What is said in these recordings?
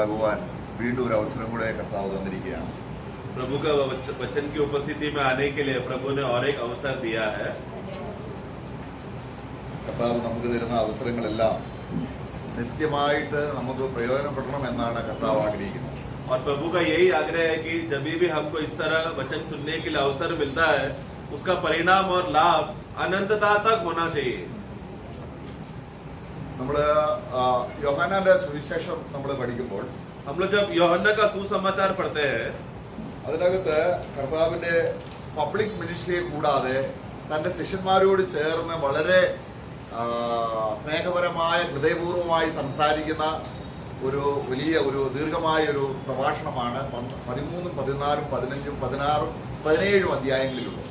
भगवान വീണ്ടും ഒരു അവസരം കൂടെ കർത്താവ് തന്നിരിക്കുകയാണ്. प्रभु का वचन की उपस्थिति में आने के लिए प्रभु ने और एक अवसर दिया है. കർത്താവ് നമുക്ക് തരുന്ന അവസരങ്ങളെല്ലാം നിത്യമായിട്ട് നമുക്ക് പ്രയോജനപ്പെടണം എന്നാണ് കർത്താവ് ആഗ്രഹിക്കുന്നത്. और प्रभु का यही आग्रह है कि जब भी हमको इस तरह वचन सुनने के लिए अवसर मिलता है उसका परिणाम और लाभ अनंतता तक होना चाहिए. നമ്മള് യോഹന്നാന്റെ സുവിശേഷം നമ്മൾ പഠിക്കുമ്പോൾ हम लोग जब यूहन्ना का सुसमाचार पढ़ते हैं അതിനകത്ത് കർത്താവിന്റെ പബ്ലിക് മിനിസ്ട്രിയെ കൂടാതെ തന്റെ ശിഷ്യന്മാരോട് ചേർന്ന് വളരെ സ്നേഹപരമായ ഹൃദയപൂർവ്വമായി സംസാരിക്കുന്ന ഒരു വലിയ ഒരു ദീർഘമായ ഒരു പ്രഭാഷണമാണ് 13, 14, 15, 16, 17 അധ്യായങ്ങളിലുള്ളത്.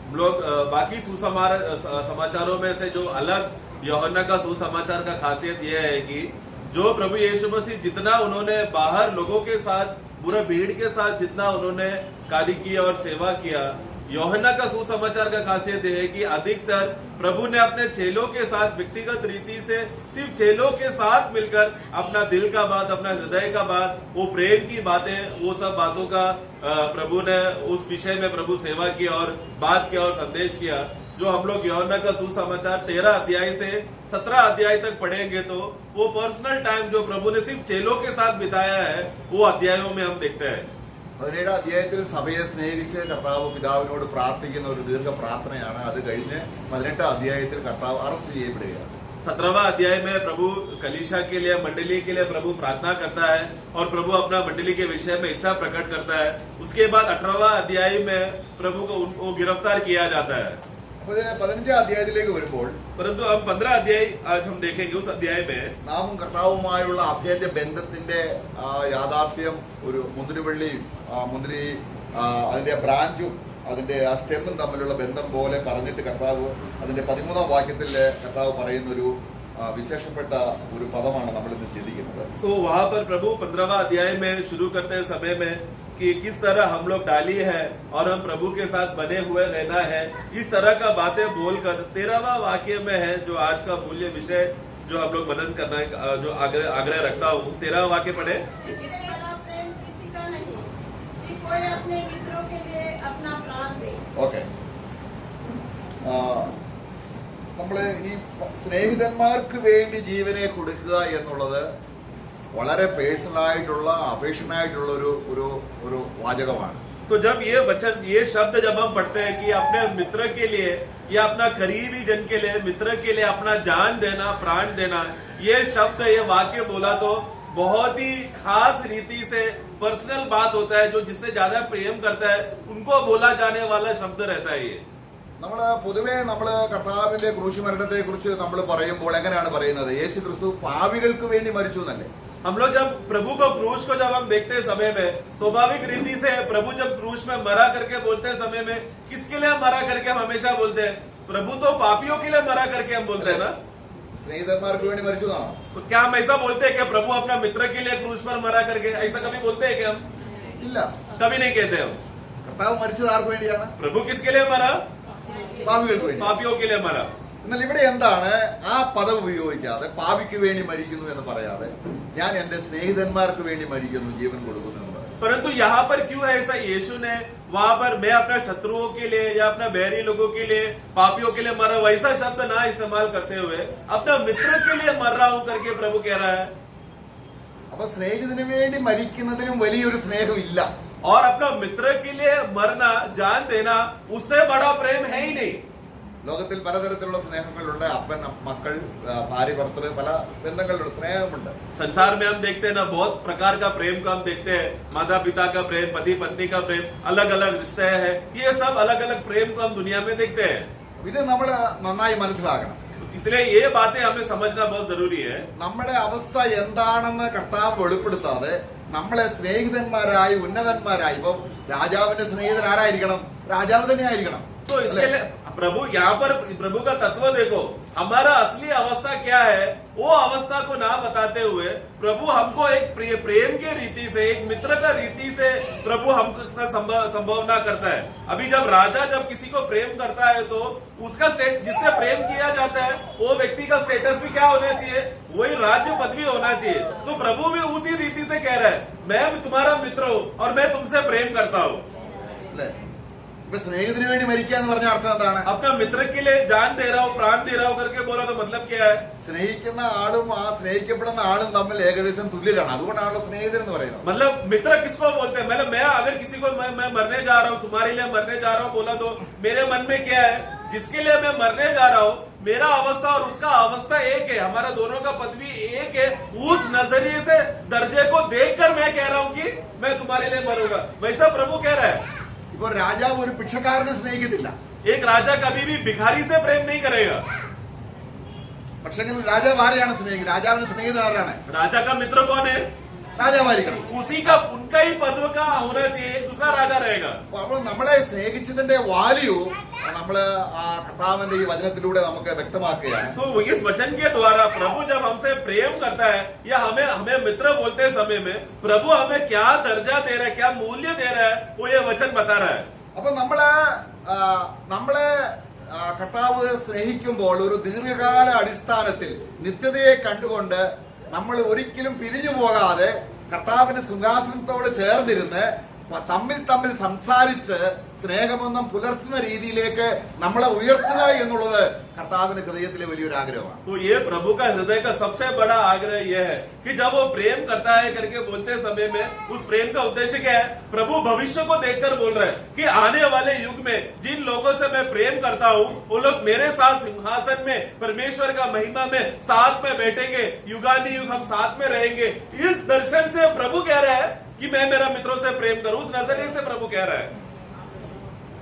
हम लोग बाकी सुसमाचारों में से जो अलग यूहन्ना का सुसमाचार का खासियत यह है कि जो प्रभु यीशु मसीह जितना उन्होंने बाहर लोगों के साथ पूरा भीड़ के साथ जितना उन्होंने कार्य किया और सेवा किया, यूहन्ना का सुसमाचार का खासियत यह है कि अधिकतर प्रभु ने अपने चेलों के साथ व्यक्तिगत रीति से सिर्फ चेलों के साथ मिलकर अपना दिल का बात, अपना हृदय का बात, वो प्रेम की बातें, वो सब बातों का प्रभु ने उस विषय में प्रभु सेवा किया और बात किया और संदेश किया. जो हम लोग यूहन्ना का सुसमाचार 13 अध्याय से 17 अध्याय तक पढ़ेंगे तो वो पर्सनल टाइम जो प्रभु ने सिर्फ चेलों के साथ बिताया है वो अध्यायों में हम देखते हैं. 17 അധ്യായത്തിൽ സഭയെ സ്നേഹിച്ച് കർത്താവ് പിതാവിനോട് പ്രാർത്ഥിക്കുന്ന ഒരു ദീർഘ പ്രാർത്ഥനയാണ്. അത് കഴിഞ്ഞ് 18 അധ്യായത്തിൽ കർത്താവ് അറസ്റ്റ് ചെയ്യപ്പെടുകയാണ്. 17वां अध्याय में प्रभु कलीसिया के लिए, मंडली के लिए प्रभु प्रार्थना करता है और प्रभु अपना मंडली के विषय में इच्छा प्रकट करता है. उसके बाद 18वां अध्याय में प्रभु को उनको गिरफ्तार किया जाता है. 15 അധ്യായത്തിലേക്ക് വരുമ്പോൾ परंतु अब 15 अध्याय आज हम देखेंगे. उस अध्याय में നാമും കർത്താവുമായുള്ള അഭേദ്യ ബന്ധത്തിന്റെ യാഥാർത്ഥ്യം ഒരു മുന്തിരിവള്ളിയും മുന്തിരി അതിന്റെ ബ്രാഞ്ചും അതിന്റെ ആ സ്റ്റെമ്മും തമ്മിലുള്ള ബന്ധം പോലെ പറഞ്ഞിട്ട് കർത്താവ് അതിന്റെ 13ാം വാക്യത്തിൽ കർത്താവ് പറയുന്ന ഒരു വിശേഷപ്പെട്ട ഒരു പദമാണ് നമ്മൾ ഇന്ന് ചിന്തിക്കുന്നത്. तो वहां पर प्रभु 15वां अध्याय में शुरू करते समय में कि किस तरह हम लोग डाली है और हम प्रभु के साथ बने हुए रहना है, इस तरह का बातें बोलकर 13वां वाक्य में है जो आज का मूल्य विषय जो हम लोग मनन करना है, जो आग्रह रखता हूँ. 13वां वाक्य पढ़े. प्रेम किसी का नहीं कि कोई अपने मित्रों के लिए अपना प्राण दे. ഓക്കെ, നമ്മള് ഈ സ്നേഹിതന്മാർക്ക് വേണ്ടി ജീവനെ കൊടുക്കുക എന്നുള്ളത് വളരെ പേഴ്സണലായിട്ടുള്ള അപേക്ഷനായിട്ടുള്ള ഒരു വാചകമാണ്. तो जब ये वचन, ये शब्द जब हम पढ़ते हैं कि अपने मित्र के लिए या अपना करीबी जन के लिए, मित्र के लिए अपना जान देना, प्राण देना, ये शब्द, ये वाक्य बोला तो बहुत ही खास रीति से पर्सनल बात होता है. जो जिससे ज्यादा प्रेम करता है उनको बोला जाने वाला शब्द रहता है. ये നമ്മള് പൊതുവെ നമ്മള് കർത്താവിന്റെ ക്രൂശുമരണത്തെ കുറിച്ച് നമ്മൾ പറയുമ്പോൾ എങ്ങനെയാണ് പറയുന്നത്? യേശു ക്രിസ്തു പാപികൾക്ക് വേണ്ടി മരിച്ചു എന്നല്ലേ? हम लोग जब प्रभु को क्रूस को जब हम देखते समय में स्वाभाविक रीति से प्रभु जब क्रूस में मरा करके बोलते समय में किसके लिए मरा करके हम हमेशा बोलते हैं? प्रभु तो पापियों के लिए मरा करके हम बोलते हैं ना. സ്നേഹിതന്മാർക്ക് വേണ്ടി മരിച്ചു എന്നാണോ? तो क्या हम ऐसा बोलते हैं कि प्रभु अपना मित्र के लिए क्रूस पर मरा करके? ऐसा कभी बोलते हैं कि हम? ഇല്ല. कभी नहीं कहते हम. കർത്താവ് മരിച്ചത് ആർക്ക് വേണ്ടിയാണ്? प्रभु किसके लिए मरा? പാപികൾക്ക് വേണ്ടി. पापियों के लिए मरा. എന്നാൽ ഇവിടെ എന്താണ് ആ പദം ഉപയോഗിക്കാതെ പാപിക്ക് വേണ്ടി മരിക്കുന്നു എന്ന് പറയാതെ ഞാൻ എന്റെ സ്നേഹിതന്മാർക്ക് വേണ്ടി മരിക്കുന്നു, ജീവൻ കൊടുക്കുന്നു എന്ന് പറയുന്നത്? परंतु यहाँ पर क्यों है ऐसा? यीशु ने वहां पर मैं अपने शत्रुओं के लिए या अपना बैरी लोगों के लिए, पापियों के लिए मर रहा हूं, वैसा शब्द ना इस्तेमाल करते हुए अपना मित्र के लिए मर रहा हूं करके प्रभु कह रहा है. അപ്പൊ സ്നേഹിതന് വേണ്ടി മരിക്കുന്നതിനും വലിയൊരു സ്നേഹം ഇല്ല. और अपना मित्र के लिए मरना, जान देना, उससे बड़ा प्रेम है ही नहीं. ലോകത്തിൽ പലതരത്തിലുള്ള സ്നേഹങ്ങളുണ്ട്. അപ്പൻ, മക്കൾ, ഭാര്യ, ഭർത്തൃ, പല ബന്ധങ്ങളിലുള്ള സ്നേഹമുണ്ട്. संसार में हम देखते हैं ना, बहुत प्रकार का प्रेम को हम देखते हैं. माता पिता का प्रेम, पति पत्नी का प्रेम, अलग अलग रिश्ते हैं. ये सब अलग अलग प्रेम को हम दुनिया में देखते हैं. ഇത് നമ്മൾ നന്നായി മനസ്സിലാക്കണം. इसलिए ये बातें हमें समझना बहुत जरूरी है. നമ്മുടെ അവസ്ഥ എന്താണെന്ന് കർത്താവ് വെളിപ്പെടുത്താതെ നമ്മളെ സ്നേഹിതന്മാരായി, ഉന്നതന്മാരായി, ഇപ്പം രാജാവിന്റെ സ്നേഹിതൻ ആരായിരിക്കണം? രാജാവ് തന്നെ ആയിരിക്കണം. तो इसके लिए प्रभु यहाँ पर प्रभु का तत्व देखो, हमारा असली अवस्था क्या है वो अवस्था को ना बताते हुए प्रभु हमको एक प्रेम के रीति से, एक मित्र का रीति से प्रभु हमको संभावना करता है। अभी जब राजा जब किसी को प्रेम करता है तो उसका जिससे प्रेम किया जाता है वो व्यक्ति का स्टेटस भी क्या होना चाहिए, वही राज्य पदवी होना चाहिए। तो प्रभु भी उसी रीति से कह रहा है, मैं तुम्हारा मित्र हूँ और मैं तुमसे प्रेम करता हूँ। സ്നേഹത്തിന് വേണ്ടി മരിക്കുക എന്ന് പറഞ്ഞ അർത്ഥം എന്താണ്? अपना मित्र के लिए जान दे रहा हूँ, प्राण दे रहा हूँ करके बोला तो मतलब क्या है? സ്നേഹിക്കുന്ന ആളും ആ സ്നേഹിക്കപ്പെടുന്ന ആളും തമ്മിൽ ഏകദേശം തുല്യരാണ്, അതുകൊണ്ടാണല്ലോ സ്നേഹിതൻ എന്ന് പറയുന്നത്. मतलब मित्र किसको बोलते हैं? मतलब मैं अगर किसी को मैं मरने जा रहा हूँ, तुम्हारे लिए मरने जा रहा हूँ बोला तो मेरे मन में क्या है, जिसके लिए मैं मरने जा रहा हूँ मेरा अवस्था और उसका अवस्था एक है, हमारा दोनों का पदवी एक है। उस नजरिए से दर्जे को देखकर मैं कह रहा हूँ कि मैं तुम्हारे लिए मरूंगा, वैसा प्रभु कह रहा है। ഇപ്പൊ രാജാവ് ഒരു ഭിക്ഷക്കാരനെ സ്നേഹിക്കത്തില്ല, एक राजा कभी भी भिखारी से प्रेम नहीं करेगा। പക്ഷെങ്കിൽ രാജാവ് ആരെയാണ് സ്നേഹിക്കുന്നത്? രാജാവിന് സ്നേഹിതൻ ആരാണ്? राजा का मित्र कौन है? രാജാവായിരിക്കണം. उसी का उनका ही पद का होना चाहिए, दूसरा राजा रहेगा। അപ്പോൾ നമ്മളെ സ്നേഹിച്ചതിന്റെ വാല്യൂ നമ്മള് ആ കർത്താവിന്റെ ഈ വചനത്തിലൂടെ നമുക്ക് വ്യക്തമാക്കുകയാണ്. तो इस वचन के द्वारा प्रभु जब हमसे प्रेम करता है या हमें मित्र बोलते समय में प्रभु हमें क्या दर्जा दे रहा है, क्या मूल्य दे रहा है, वो ये वचन बता रहा है। അപ്പൊ നമ്മളെ കർത്താവ് സ്നേഹിക്കുമ്പോൾ ഒരു ദീർഘകാല അടിസ്ഥാനത്തിൽ നിത്യതയെ കണ്ടുകൊണ്ട് നമ്മൾ ഒരിക്കലും പിരിഞ്ഞു പോകാതെ കർത്താവിന്റെ സിംഹാസനത്തോട് ചേർന്നിരുന്ന് തമ്മിൽ സംസാരിച്ച് സ്നേഹബന്ധം പുലർത്തുന്ന രീതിയിലേക്ക് നമ്മളെ ഉയർത്തുക എന്നുള്ളത് കർത്താവിന്റെ ഹൃദയത്തിലെ വലിയൊരു ആഗ്രഹമാണ്. तो ये प्रभु का हृदय का सबसे बड़ा आग्रह यह है कि जब वो प्रेम करता है करके बोलते समय में उस प्रेम का उद्देश्य क्या है? प्रभु भविष्य को देखकर बोल रहे हैं कि आने वाले युग में जिन लोगों से मैं प्रेम करता हूँ वो लोग मेरे साथ सिंहासन में परमेश्वर का महिमा में साथ में बैठेंगे, युगानुयुग हम साथ में रहेंगे। इस दर्शन से प्रभु कह रहा है कि मैं मेरा मित्रों से प्रेम करूं, उस नजरिए से प्रभु कह रहा है।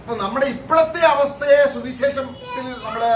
അപ്പൊ നമ്മുടെ ഇപ്പോഴത്തെ അവസ്ഥയെ സുവിശേഷത്തിൽ നമ്മള്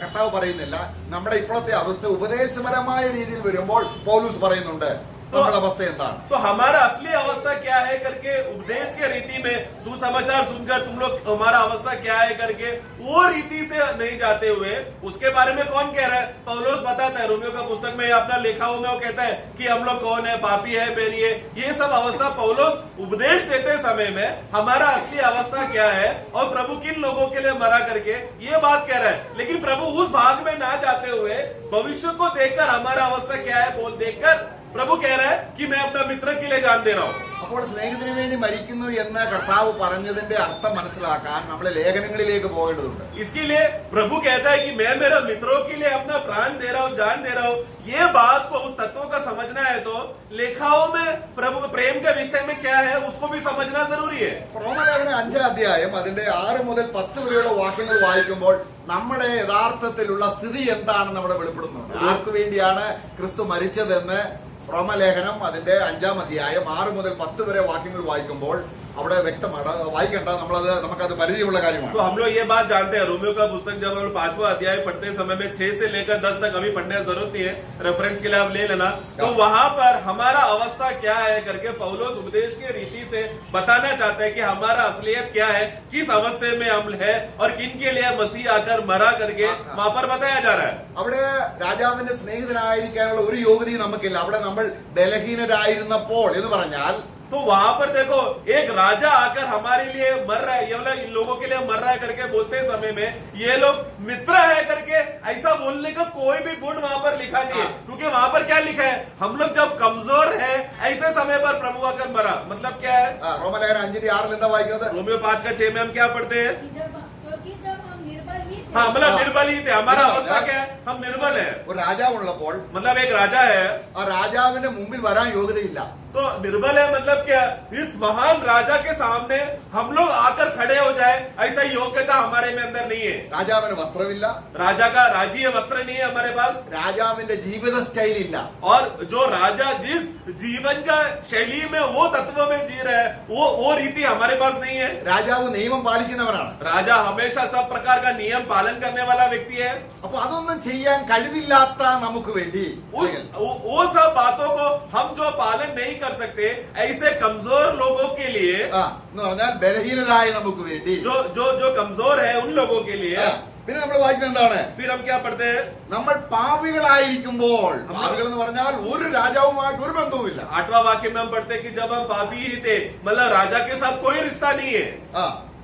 കർത്താവ് പറയുന്നില്ല, നമ്മുടെ ഇപ്പോഴത്തെ അവസ്ഥ ഉപദേശപരമായ രീതിയിൽ വരുമ്പോൾ പൗലോസ് പറയുന്നുണ്ട് നമ്മുടെ അവസ്ഥ എന്താണ്. तो हमारा असली अवस्था क्या है करके उपदेश के रीति में सुसमाचार सुनकर तुम लोग हमारा अवस्था क्या है करके वो रीति से नहीं जाते हुए उसके बारे में कौन कह रहा है? पौलुस बताता है रोमियो का पुस्तक में अपना लेखाओं में वो कहता है कि हम लोग कौन है, पापी है, बेरी है। ये सब अवस्था पौलुस उपदेश देते समय में हमारा असली अवस्था क्या है और प्रभु किन लोगों के लिए मरा करके ये बात कह रहा है। लेकिन प्रभु उस भाग में ना जाते हुए भविष्य को देखकर हमारा अवस्था क्या है वो देखकर प्रभु कह रहा है कि मैं अपना मित्र के लिए जान दे रहा हूँ। അപ്പോൾ സ്നേഹത്തിന് വേണ്ടി മരിക്കുന്നു എന്ന് കർത്താവ് പറഞ്ഞതിന്റെ അർത്ഥം മനസ്സിലാക്കാൻ നമ്മളെ ലേഖനങ്ങളിലേക്ക് പോകേണ്ടതുണ്ട്. इसके लिए प्रभु कहता है कि मैं मेरे मित्रों के लिए अपना प्राण दे रहा हूँ, जान दे रहा हूँ। ये बात को उस तत्व का समझना है तो लेखाओं में प्रभु प्रेम के विषय में क्या है उसको भी समझना जरूरी है। റോമലേഖനം 5 അധ്യായം അതിന്റെ 6 മുതൽ 10 വരെയുള്ള വാക്യങ്ങൾ വായിക്കുമ്പോൾ നമ്മുടെ യഥാർത്ഥത്തിലുള്ള സ്ഥിതി എന്താണെന്ന് നമ്മുടെ വെളിപ്പെടുന്നുണ്ട്. ആർക്കു വേണ്ടിയാണ് ക്രിസ്തു മരിച്ചതെന്ന് റോമലേഖനം അതിന്റെ 5 അധ്യായം 6 മുതൽ 10 വരെ വാക്യങ്ങൾ വായിക്കുമ്പോൾ അവിടെ വ്യക്തമാണ്. വായിക്കണ്ട, നമുക്കത് പരിചയമുള്ള കാര്യമാണ്. तो हम लोग ये बात जानते हैं, रोमियो का पुस्तक जब हम 5वां अध्याय पढ़ते समय में 6 से लेकर 10 तक अभी पढ़ने की जरूरत नहीं है, रेफरेंस के लिए आप ले लेना। तो वहां पर हमारा अवस्था क्या है करके पौलुस उपदेश की रीति से बताना चाहते हैं कि हमारा असलियत क्या है, किस अवस्थे में हम है और किन के लिए मसीह आकर मरा करके वहां पर बताया जा रहा है। അവിടെ രാജാവിന്റെ സ്നേഹിതനായിരിക്കാനുള്ള ഒരു യോഗ്യതയും നമുക്കില്ല. അവിടെ നമ്മൾ ബലഹീനരായിരുന്നപ്പോൾ എന്ന് പറഞ്ഞാൽ तो वहां पर देखो एक राजा आकर हमारे लिए मर रहा है, ये वाला इन लोगों के लिए मर रहा है करके बोलते समय में ये लोग मित्र है करके ऐसा बोलने का कोई भी गुण वहां पर लिखा नहीं है। क्योंकि वहां पर क्या लिखा है? हम लोग जब कमजोर है ऐसे समय पर प्रभु आकर मरा। मतलब क्या है? റോമലേഖനം 5:6 എന്താ വായിക്കുന്നത്? रोमियो 5 का 6 में हम क्या पढ़ते हैं? क्योंकि जब हम निर्बल ही थे, हाँ मतलब निर्बल ही थे। हमारा अवस्था क्या है? हम निर्बल है। ഒരു രാജാവുള്ളപ്പോൾ मतलब एक राजा है ആ രാജാവിന്റെ മുമ്പിൽ വരാൻ യോഗ്യതയില്ല. तो निर्बल है मतलब क्या? इस महान राजा के सामने हम लोग आकर खड़े हो जाए ऐसा योग्यता हमारे में अंदर नहीं है। രാജാവിന് വസ്ത്രമില്ല, राजा का राजीय वस्त्र नहीं है हमारे पास, രാജാവിന്റെ ജീവിത സ്റ്റൈൽ ഇല്ല. और जो राजा जिस जीवन का शैली में वो तत्व में जी रहा है वो रीति हमारे पास नहीं है। രാജാവ് നിയമം പാലിക്കുന്നവനാണ്. राजा हमेशा सब प्रकार का नियम पालन करने वाला व्यक्ति है। അപ്പൊ അതൊന്നും ചെയ്യാൻ കഴിവില്ലാത്ത നമുക്ക് വേണ്ടി वो सब बातों को हम जो पालन नहीं कर सकते, ऐसे कमजोर लोगों के लिए, എന്ന് പറഞ്ഞാൽ ബലഹീനരായ നമുക്ക് വേണ്ടി, जो कमजोर है उन लोगों के लिए। പിന്നെ നമ്മൾ വായിക്കുന്നത് എന്താണ്? फिर हम क्या पढ़ते हैं? നമ്മൾ പാപികളായിരിക്കുമ്പോൾ, പാപികൾ എന്ന് പറഞ്ഞാൽ ഒരു രാജാവുമായിട്ട് ഒരു ബന്ധവുമില്ല. 8वां वाक्य में हम पढ़ते हैं कि जब हम पापी ही थे, मतलब राजा के साथ कोई रिश्ता नहीं है।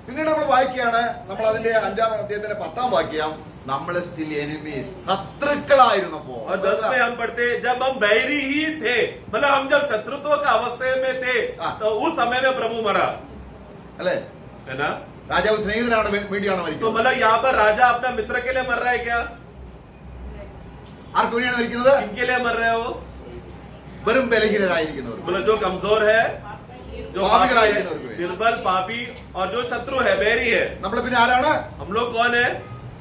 പിന്നീട് നമ്മൾ വായിക്കുകയാണ്, നമ്മൾ അതിന്റെ 5-ാം അധ്യായത്തിന്റെ 10-ാം വാക്യം, നമ്മൾ സ്റ്റിൽ എനിമീസ്, ശത്രുക്കളായിരുന്നപ്പോ. और 10 में हम पढ़ते हैं जब हम बैरी ही थे, मतलब हम जब शत्रुत्व का अवस्था में थे, तो उस समय में प्रभु मरा, അല്ലെ? है ना? രാജാവ് സ്നേഹിതനാണ് വേണ്ടിയാണ് तो മരിക്കുന്നത്. मतलब यहाँ पर राजा अपना मित्र के लिए मर रहा है क्या? ആർക്ക് വേണ്ടിയാണ് മരിക്കുന്നത്? किनके लिए मर रहे हो? വെറും ബലഹീനരായിരിക്കുന്നവർ, मतलब जो कमजोर है, जो पापी पापी है, है, निर्बल पापी और जो शत्रु है, बैरी है। നമ്മളെ പിന്നെ ആരാണ്? हम लोग कौन है?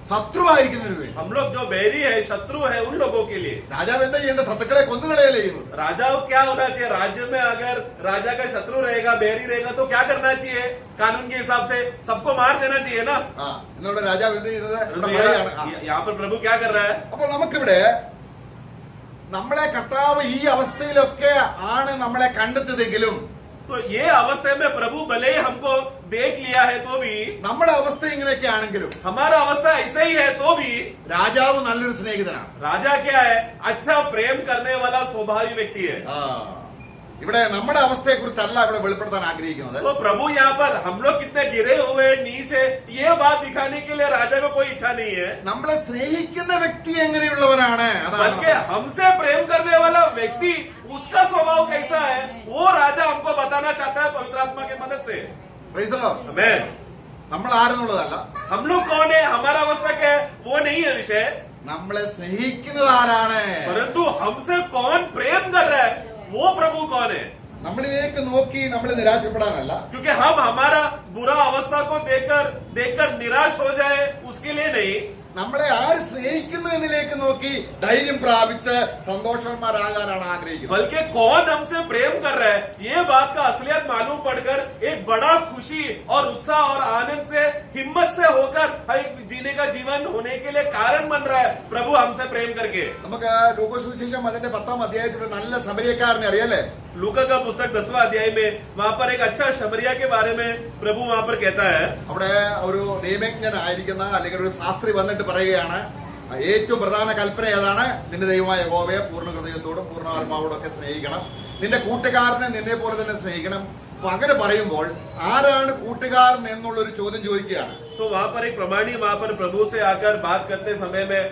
ശത്രുവായിരിക്കുന്നതിന് വേണ്ടി. हम लोग जो बैरी है, शत्रु है, उन लोगों के लिए। രാജാവ് എന്താ ചെയ്യേണ്ട? ശത്രുക്കളെ കൊന്നുകളയല്ലേ ചെയ്യുന്നത്. राजा को क्या होना चाहिए? राज्य में अगर राजा का शत्रु रहेगा, बैरी रहेगा, तो क्या करना चाहिए? कानून के हिसाब से सबको मार देना चाहिए ना। എന്നോട് രാജാവ് എന്ത് ചെയ്യുന്നത്? ഇവിടെ तो പറയുകയാണ്. यहाँ पर प्रभु क्या कर रहा है? അപ്പോൾ നമുക്കിവിടെ നമ്മളെ കർത്താവ് ഈ അവസ്ഥയിലൊക്കെ ആണ് നമ്മളെ കണ്ടെത്തിയതെങ്കിലും, तो ये अवस्था में प्रभु भले ही हमको देख लिया है तो भी, നമ്മുടെ അവസ്ഥ ഇങ്ങനെയൊക്കെ ആണെങ്കിലും हमारा अवस्था ऐसा ही है तो भी, രാജാവ് നല്ലൊരു സ്നേഹിതനാണ്. राजा क्या है? अच्छा प्रेम करने वाला स्वाभाविक व्यक्ति है। ഇവിടെ നമ്മുടെ അവസ്ഥയെ കുറിച്ചല്ല ഇവിടെ വെളിപ്പെടുത്താൻ ആഗ്രഹിക്കുന്നത്. तो प्रभु यहाँ पर हम लोग कितने गिरे हुए नीचे, ये बात दिखाने के लिए राजा को कोई इच्छा नहीं है, നമ്മളെ സ്നേഹിക്കുന്ന വ്യക്തി എങ്ങനെയുള്ളവനാണ്, बल्कि हमसे प्रेम करने वाला व्यक्ति, उसका स्वभाव कैसा है, वो राजा हमको बताना चाहता है पवित्र आत्मा की मदद से। हमें നമ്മൾ ആരെന്നുള്ളതല്ല, हम लोग कौन है, हमारा अवस्था क्या है, वो नहीं है विषय, നമ്മളെ സ്നേഹിക്കുന്നത് ആരാണ്, परंतु हमसे कौन प्रेम कर रहा है, वो प्रभु कौन है। നമ്മളിലേക്ക് നോക്കി നമ്മൾ നിരാശപ്പെടാനല്ല, क्योंकि हम हमारा बुरा अवस्था को देखकर निराश हो जाए, उसके लिए नहीं, നമ്മളെ ആര് സ്നേഹിക്കുന്നു എന്നതിലേക്ക് നോക്കി ധൈര്യം പ്രാപിച്ച് സന്തോഷവാന്മാരാകാനാണ് ആഗ്രഹിക്കുന്നത്. बल्कि कौन हमसे प्रेम कर रहा है, ये बात का असलियत मालूम पड़कर एक बड़ा खुशी और उत्साह और आनंद से, हिम्मत से होकर जीने का जीवन होने के लिए कारण बन रहा है प्रभु हमसे प्रेम करके। നമുക്ക് ലൂക്കോസുവിശേഷം അതിന്റെ 10-ാം അധ്യായത്തിൽ നല്ല സമരിയക്കാരനെ അറിയാലേ? लूका का पुस्तक 10वां अध्याय में वहाँ पर एक अच्छा शमरिया के बारे में प्रभु वहाँ पर कहता है। അവിടെ ഒരു നിയമജ്ഞനായിരിക്കുന്ന അല്ലെങ്കിൽ ഒരു ശാസ്ത്രി വന്നിട്ട് പറയുകയാണ്, ഏറ്റവും പ്രധാന കൽപ്പന ഏതാണ്? നിന്റെ ദൈവമായ യഹോവയെ പൂർണ്ണ ഹൃദയത്തോടും പൂർണ്ണ ആത്മാവോടും ഒക്കെ സ്നേഹിക്കണം, നിന്റെ കൂട്ടുകാരനെ നിന്നെ പോലെ തന്നെ സ്നേഹിക്കണം. അപ്പൊ അങ്ങനെ പറയുമ്പോൾ ആരാണ് കൂട്ടുകാരൻ എന്നുള്ളൊരു ചോദ്യം ചോദിക്കുകയാണ്. तो वहाँ पर एक प्रमाणी वहाँ पर प्रभु से आकर बात करते समय में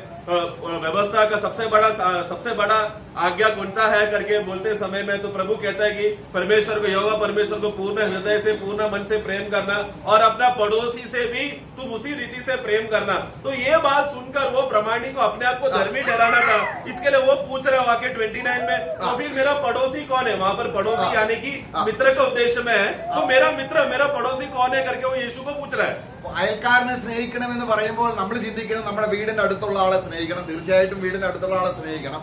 व्यवस्था का सबसे बड़ा आज्ञा कौन सा है करके बोलते समय में, तो प्रभु कहता है कि परमेश्वर को, यहोवा परमेश्वर को पूर्ण हृदय से, पूर्ण मन से प्रेम करना, और अपना पड़ोसी से भी तुम उसी रीति से प्रेम करना। तो ये बात सुनकर वो प्रमाणी को अपने आप को धर्मी ठहराना था, इसके लिए वो पूछ रहे वाक्य 29 में, तो फिर मेरा पड़ोसी कौन है? वहाँ पर पड़ोसी यानी कि मित्र के उद्देश्य में है, तो मेरा मित्र, मेरा पड़ोसी कौन है करके वो यीशु को पूछ रहा है। അയൽക്കാരനെ സ്നേഹിക്കണമെന്ന് പറയുമ്പോൾ നമ്മൾ ചിന്തിക്കണം നമ്മുടെ വീടിന്റെ അടുത്തുള്ള ആളെ സ്നേഹിക്കണം, തീർച്ചയായിട്ടും വീടിന്റെ അടുത്തുള്ള ആളെ സ്നേഹിക്കണം.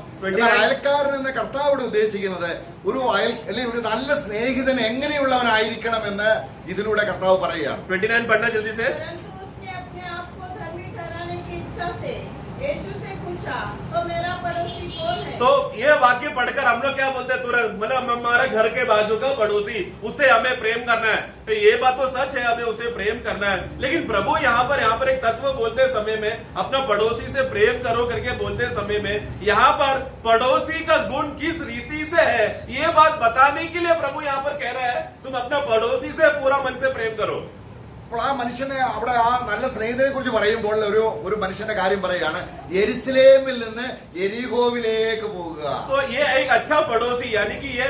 അയൽക്കാരൻ എന്ന കർത്താവോട് ഉദ്ദേശിക്കുന്നത് ഒരു അല്ലെങ്കിൽ ഒരു നല്ല സ്നേഹിതൻ എങ്ങനെയുള്ളവനായിരിക്കണം എന്ന് ഇതിലൂടെ കർത്താവ് പറയുകയാണ്. 29 पढ़ना जल्दी से। परंतु उसने अपने आप को धर्मी ठहराने की इच्छा से यीशु से पूछा, तो मेरा पड़ोसी कौन है? तो ये वाक्य पढ़कर हम लोग क्या बोलते हैं तुरंत, मतलब हमारा घर के बाजू का पड़ोसी, उससे हमें प्रेम करना है। तो ये बात तो सच है, हमें उसे प्रेम करना है, लेकिन प्रभु यहाँ पर एक तत्व बोलते समय में, अपना पड़ोसी से प्रेम करो करके बोलते समय में, यहाँ पर पड़ोसी का गुण किस रीति से है, ये बात बताने के लिए प्रभु यहाँ पर कह रहा है, तुम अपना पड़ोसी से पूरा मन से प्रेम करो। അപ്പോൾ ആ മനുഷ്യനെ അവിടെ ആ നല്ല സ്നേഹിതനെ കുറിച്ച് പറയുമ്പോൾ ഒരു മനുഷ്യന്റെ കാര്യം പറയുകയാണ്, യെരുശലേമിൽ നിന്ന് യെരിഹോവിലേക്ക് പോകുക. तो ये एक अच्छा पड़ोसी यानी कि ये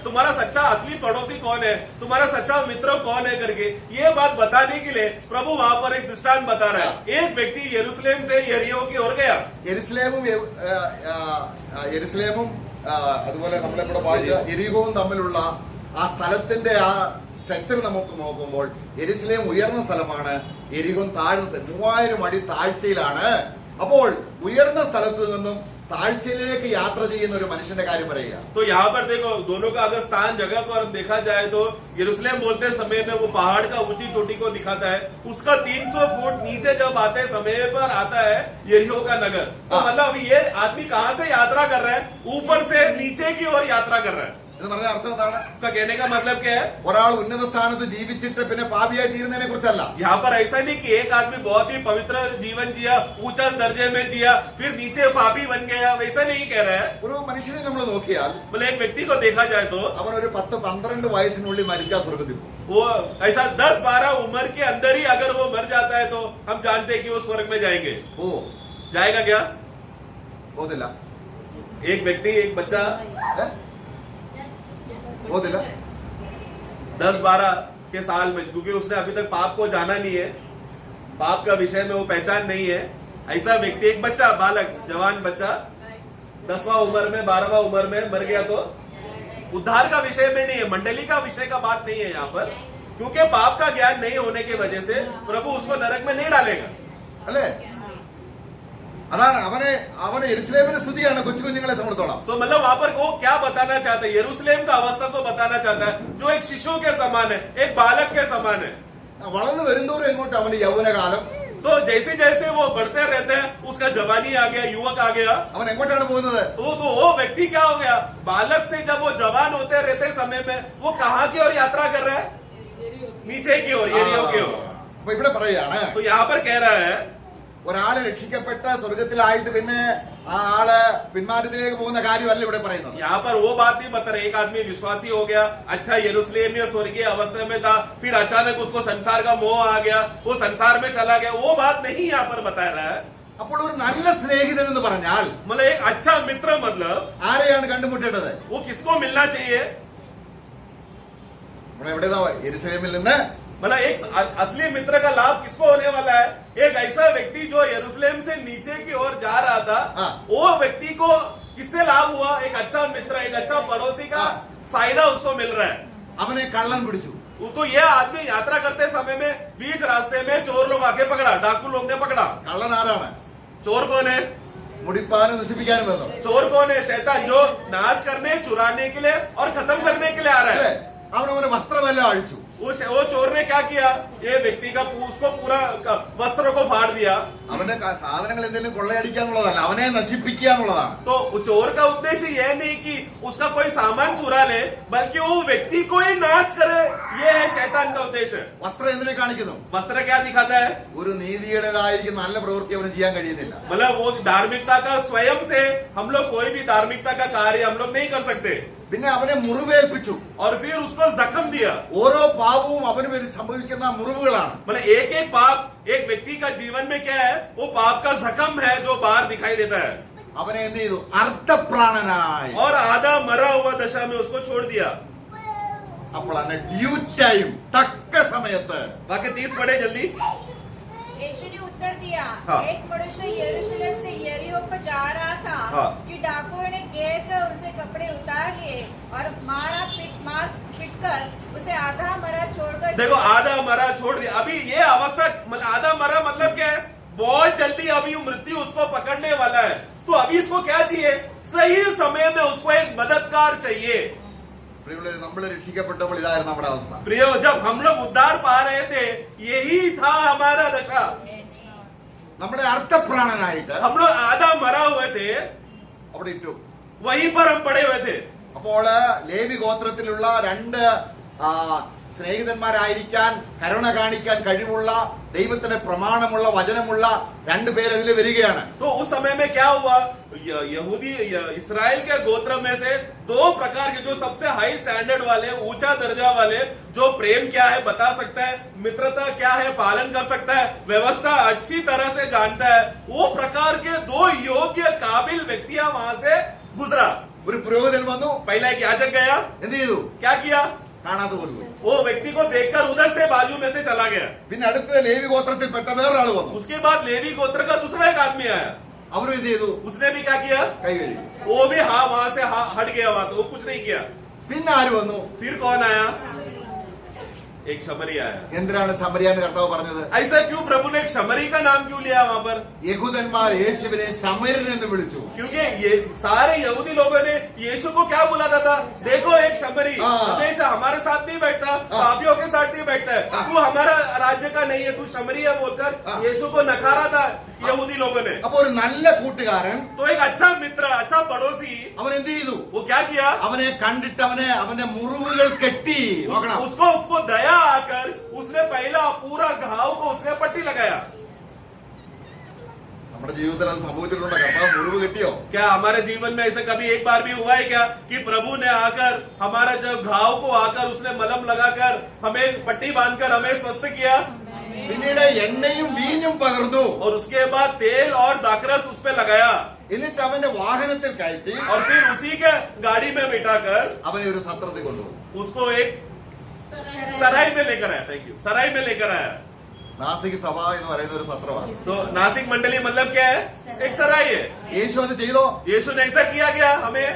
तुम्हारा सच्चा असली पड़ोसी कौन है, तुम्हारा सच्चा मित्र कौन है करके ये बात बताने के लिए प्रभु वहाँ पर एक दृष्टांत बता रहा है। एक व्यक्ति यरूशलेम से यरीहो की ओर गया। യെരുശലേമും അതുപോലെ നമ്മളിവിടെ വായിച്ച യെരിഹോവും തമ്മിലുള്ള ആ സ്ഥലത്തിന്റെ ആ സ്ട്രക്ചർ നമുക്ക് നോക്കുമ്പോൾ യെരുശലേം ഉയർന്ന സ്ഥലമാണ്, യെരിഹോ താഴ്ന്ന 3000 അടി താഴ്ചയിലാണ്. അപ്പോൾ ഉയർന്ന സ്ഥലത്ത് നിന്നും താഴ്ചയിലേക്ക് യാത്ര ചെയ്യുന്ന ഒരു മനുഷ്യന്റെ കാര്യം പറയുക. तो यहाँ पर देखो दोनों का अगर स्थान जगह को अगर देखा जाए तो यरूशलेम बोलते समय में वो पहाड़ का ऊंची चोटी को दिखाता है, उसका 300 फुट नीचे जब आते समय पर आता है यरीहो का नगर. तो मतलब अभी ये आदमी कहाँ से यात्रा कर रहा है? ऊपर से नीचे की ओर यात्रा कर रहा है. എന്ന് പറഞ്ഞ അർത്ഥം എന്താണ്? उसका कहने का मतलब क्या है? ഒരാൾ ഉന്നത സ്ഥാനത്ത് ജീവിച്ചിട്ട് പിന്നെ പാപിയായി തീരുന്നതിനെ കുറിച്ചല്ല. यहाँ पर ऐसा नहीं कि एक आदमी बहुत ही पवित्र जीवन जिया, ऊंचा दर्जे में जिया, फिर नीचे पापी बन गया, वैसा नहीं कह रहा है. ഒരു മനുഷ്യനെ നമ്മൾ നോക്കിയാൽ बोले एक व्यक्ति को देखा जाए तो അവൻ ഒരു 10-12 വയസ്സിനുള്ളിൽ മരിച്ചാൽ സ്വർഗത്തിൽ പോകും. वो ऐसा 10-12 उम्र के अंदर ही अगर वो मर जाता है तो हम जानते हैं कि वो स्वर्ग में जाएंगे. ഓ जाएगा क्या? പോകുന്നില്ല, एक व्यक्ति, एक बच्चा പോകുന്നില്ല. 10-12 के साल में, क्योंकि उसने अभी तक पाप को जाना नहीं है, पाप का विषय में वो पहचान नहीं है, ऐसा व्यक्ति, एक बच्चा, बालक, जवान बच्चा 10वां उम्र में 12वां उम्र में मर गया तो उद्धार का विषय में नहीं है, मंडली का विषय का बात नहीं है यहाँ पर, क्योंकि पाप का ज्ञान नहीं होने की वजह से प्रभु उसको नरक में नहीं डालेगा. അല്ലേ? അതാണ് അവനെ യെരുശലേമിന്റെ സ്ഥിതിയാണ് കൊച്ചു കുഞ്ഞുങ്ങളെ സംബന്ധിച്ചോളം. तो मतलब वहां पर वो क्या बताना चाहता है? यरूशलेम का अवस्था को बताना चाहता है, जो एक शिशु के समान है, एक बालक के समान है. വളർന്നു വരുന്തോറും എങ്ങോട്ട് അവന്റെ യൗവനകാലം, तो जैसे जैसे वो बढ़ते रहते हैं, उसका जवानी आ गया, युवक आ गया, അവൻ എങ്ങോട്ടാണ് പോകുന്നത്? तो वो व्यक्ति क्या हो गया? बालक से जब वो जवान होते रहते समय में वो कहाँ की ओर यात्रा कर रहा है? नीचे की ओर, यरीहो की ओर. അപ്പൊ ഇവിടെ പറയാണ്, तो यहाँ पर कह रहा है ഒരാള് രക്ഷിക്കപ്പെട്ട സ്വർഗത്തിലായിട്ട് പിന്നെ ആ ആള് പിന്മാറ്റത്തിലേക്ക് പോകുന്ന കാര്യമല്ല ഇവിടെ പറയുന്നത്. यहाँ पर वो बात नहीं बता रहे. एक आदमी विश्वासी हो गया, अच्छा यरूशलेम में स्वर्गीय अवस्था में था, फिर अचानक उसको संसार का मोह आ गया, वो संसार में चला गया, वो बात नहीं यहाँ पर बता रहा है. അപ്പോൾ ഒരു നല്ല സ്നേഹിതൻ എന്ന് പറഞ്ഞാൽ मतलब एक अच्छा मित्र मतलब ആരെയാണ് കണ്ടുമുട്ടേണ്ടത്? वो किसको मिलना चाहिए? ഇവിടെ എവിടെയാ യെരുശലേമിൽ നിന്ന് मतलब एक असली मित्र का लाभ किसको होने वाला है? एक ऐसा व्यक्ति जो यरूशलेम से नीचे की ओर जा रहा था, वो व्यक्ति को किससे लाभ हुआ? एक अच्छा मित्र, एक अच्छा पड़ोसी का फायदा उसको मिल रहा है. അവനെ കള്ളൻ പിടിച്ചു. तो ये आदमी यात्रा करते समय में बीच रास्ते में चोर लोग आके पकड़ा, डाकू लोग ने पकड़ा. കള്ളൻ ആരാണ്? चोर कौन है? മുടിപ്പാനും നശിപ്പിക്കാനും വന്നു. चोर कौन है? शैतान, जो नाश करने, चुराने के लिए और खत्म करने के लिए आ रहा है. അവനവന് वस्त्रമെല്ലാം അഴിച്ചു. वो चोर ने क्या किया? ये व्यक्ति का उसको पूरा वस्त्र को फाड़ दिया. അവന്റെ സാധനങ്ങൾ എന്തെങ്കിലും കൊള്ളയടിക്കാന്നുള്ളതല്ല, അവനെ നശിപ്പിക്കുക എന്നുള്ളതാണ്. तो चोर का उद्देश्य यह नहीं कि उसका कोई सामान चुरा ले, बल्कि वो व्यक्ति को ही नाश करे. ये है शैतान का उद्देश्य. വസ്ത്രം എന്തിനെ കാണിക്കുന്നു? वस्त्र क्या दिखाता है? ഒരു നീതിയുടേതായിരിക്കുന്ന നല്ല പ്രവൃത്തി അവന് ചെയ്യാൻ കഴിയുന്നില്ല. मतलब वो धार्मिकता का स्वयं से हम लोग कोई भी धार्मिकता का कार्य हम लोग नहीं कर सकते. പിന്നെ അവനെ മുറിവേൽപ്പിച്ചു. और फिर उसको जख्म दिया. ഓരോ പാപവും അവന് വേണ്ടി സംഭവിക്കുന്ന മുറിവുകളാണ്. मतलब एक एक पाप एक व्यक्ति का जीवन में क्या है? वो पाप का जख्म है जो बाहर दिखाई देता है. അവനെ എന്ത് ചെയ്തു? അർത്ഥപ്രാണനായി. और आधा मरा हुआ दशा में उसको छोड़ दिया. അപ്പോൾ അവനെ ഡ്യൂ ടൈം, തക്ക സമയത്ത്. बाकी 30 पढ़े जल्दी. यीशु ने उत्तर दिया, हाँ। एक मनुष्य यरूशलेम से यरीहो को जा रहा था हाँ। कि डाकुओं ने घेर कर उसे कपड़े उतार लिए और मार पीट कर उसे आधा मरा छोड़कर. देखो आधा मरा छोड़ दिया. अभी ये अवस्था मतलब आधा मरा मतलब क्या है? बहुत जल्दी अभी मृत्यु उसको पकड़ने वाला है. तो अभी इसको क्या चाहिए? सही समय में उसको एक मददगार चाहिए. പ്രിയമുള്ളവരെ, നമ്മൾ രക്ഷിക്കപ്പെട്ടപ്പോൾ ഇതായിരുന്നു നമ്മുടെ അവസ്ഥ. प्रियो, जब हम लोग उद्धार पा रहे थे यही था हमारा दशा. നമ്മുടെ അർത്ഥപ്രാണനായിട്ട് हम लोग आधा मरा हुए थे, അവിടെ ഇട്ടു. वहीं पर हम पड़े हुए थे. അപ്പോൾ ലേവി ഗോത്രത്തിലുള്ള രണ്ട് സ്നേഹിതന്മാരായിരിക്കാൻ, കരുണ കാണിക്കാൻ കഴിവുള്ള, ദൈവത്തിന്റെ പ്രമാണമുള്ള, വചനമുള്ള രണ്ടുപേര് അതിൽ വരികയാണ്. तो उस समय में क्या हुआ? यहूदी इसराइल के गोत्र में से दो प्रकार के जो सबसे हाई स्टैंडर्ड वाले, ऊंचा दर्जा वाले, जो प्रेम क्या है बता सकता है, मित्रता क्या है पालन कर सकता है, व्यवस्था अच्छी तरह से जानता है, वो प्रकार के दो योग्य काबिल व्यक्तियां वहां से गुजरा. ഒരു പുരോഹിതൻ വന്നു. पहला एक याजक गया, എന്ത് ചെയ്തു? क्या किया? കാണാതെ പോലും. वो व्यक्ति को देखकर उधर से बाजू में से चला गया. പിന്നെ അടുത്ത ലേവി ഗോത്രത്തിൽപ്പെട്ട വേറൊരാൾ വന്നു. उसके बाद लेवी गोत्र का दूसरा एक आदमी आया. അവരും എന്ത് ചെയ്തു? उसने भी क्या किया? കൈ കഴുകി. वो भी वहां से हट गया, वहां से वो कुछ नहीं किया. പിന്നെ ആര് വന്നു? फिर कौन आया? एक शमरी आया। എന്തിനാണ് ശമരിയ എന്ന് കർത്താവ് പറഞ്ഞത്? ऐसा क्यों प्रभु ने एक शमरी का नाम क्यों लिया वहां पर? യഹൂദന്മാർ യേശുവിനെ ശമര്യൻ എന്ന് വിളിച്ചു. क्योंकि ये सारे यहूदी लोगों ने यीशु को क्या बुलाता था? देखो एक शमरी हमेशा हमारे साथ नहीं बैठता, पापियों के साथ नहीं बैठता है, तू हमारा राज्य का नहीं है, तू शमरी है बोलकर यीशु को नकारा था यहूदी लोगों ने। അപ്പൊ ഒരു നല്ല കൂട്ടുകാരൻ तो एक अच्छा मित्र, अच्छा पड़ोसी, അവൻ എന്ത് ചെയ്തു? वो क्या किया? അവനെ കണ്ടിട്ട് അവന്റെ മുറിവുകൾ കെട്ടി. നോക്കണം, उसको दया आकर उसने पहला पूरा घाव को उसने पट्टी लगाया। നമ്മുടെ ജീവിതത്തിൽ അത് സംഭവിച്ചിട്ടുണ്ടോ? കർത്താവ് മുറിവ് കെട്ടിയോ? क्या हमारे जीवन में ऐसा कभी एक बार भी हुआ है क्या कि प्रभु ने आकर हमारा जो घाव को आकर उसने मलहम लगाकर हमें पट्टी बांधकर हमें स्वस्थ किया? പിന്നീട് എണ്ണയും വീഞ്ഞും പകർന്നു. और उसके बाद तेल और दाखरस उस पे लगाया എന്നിട്ട് അവന്റെ വാഹനത്തിൽ കയറ്റി और फिर उसी के गाड़ी में बिठाकर അവനെ ഒരു സത്രത്തിൽ കൊണ്ടുപോകും. उसको एक सराय में लेकर आया। Thank you. सराय में लेकर आया। നാസിക് സഭ എന്ന് പറയുന്ന ഒരു സത്രമാണ്. तो नासिक मंडली मतलब क्या है? एक सराय है। യേശു അത് ചെയ്തോ? यीशु ने ऐसा किया गया हमें?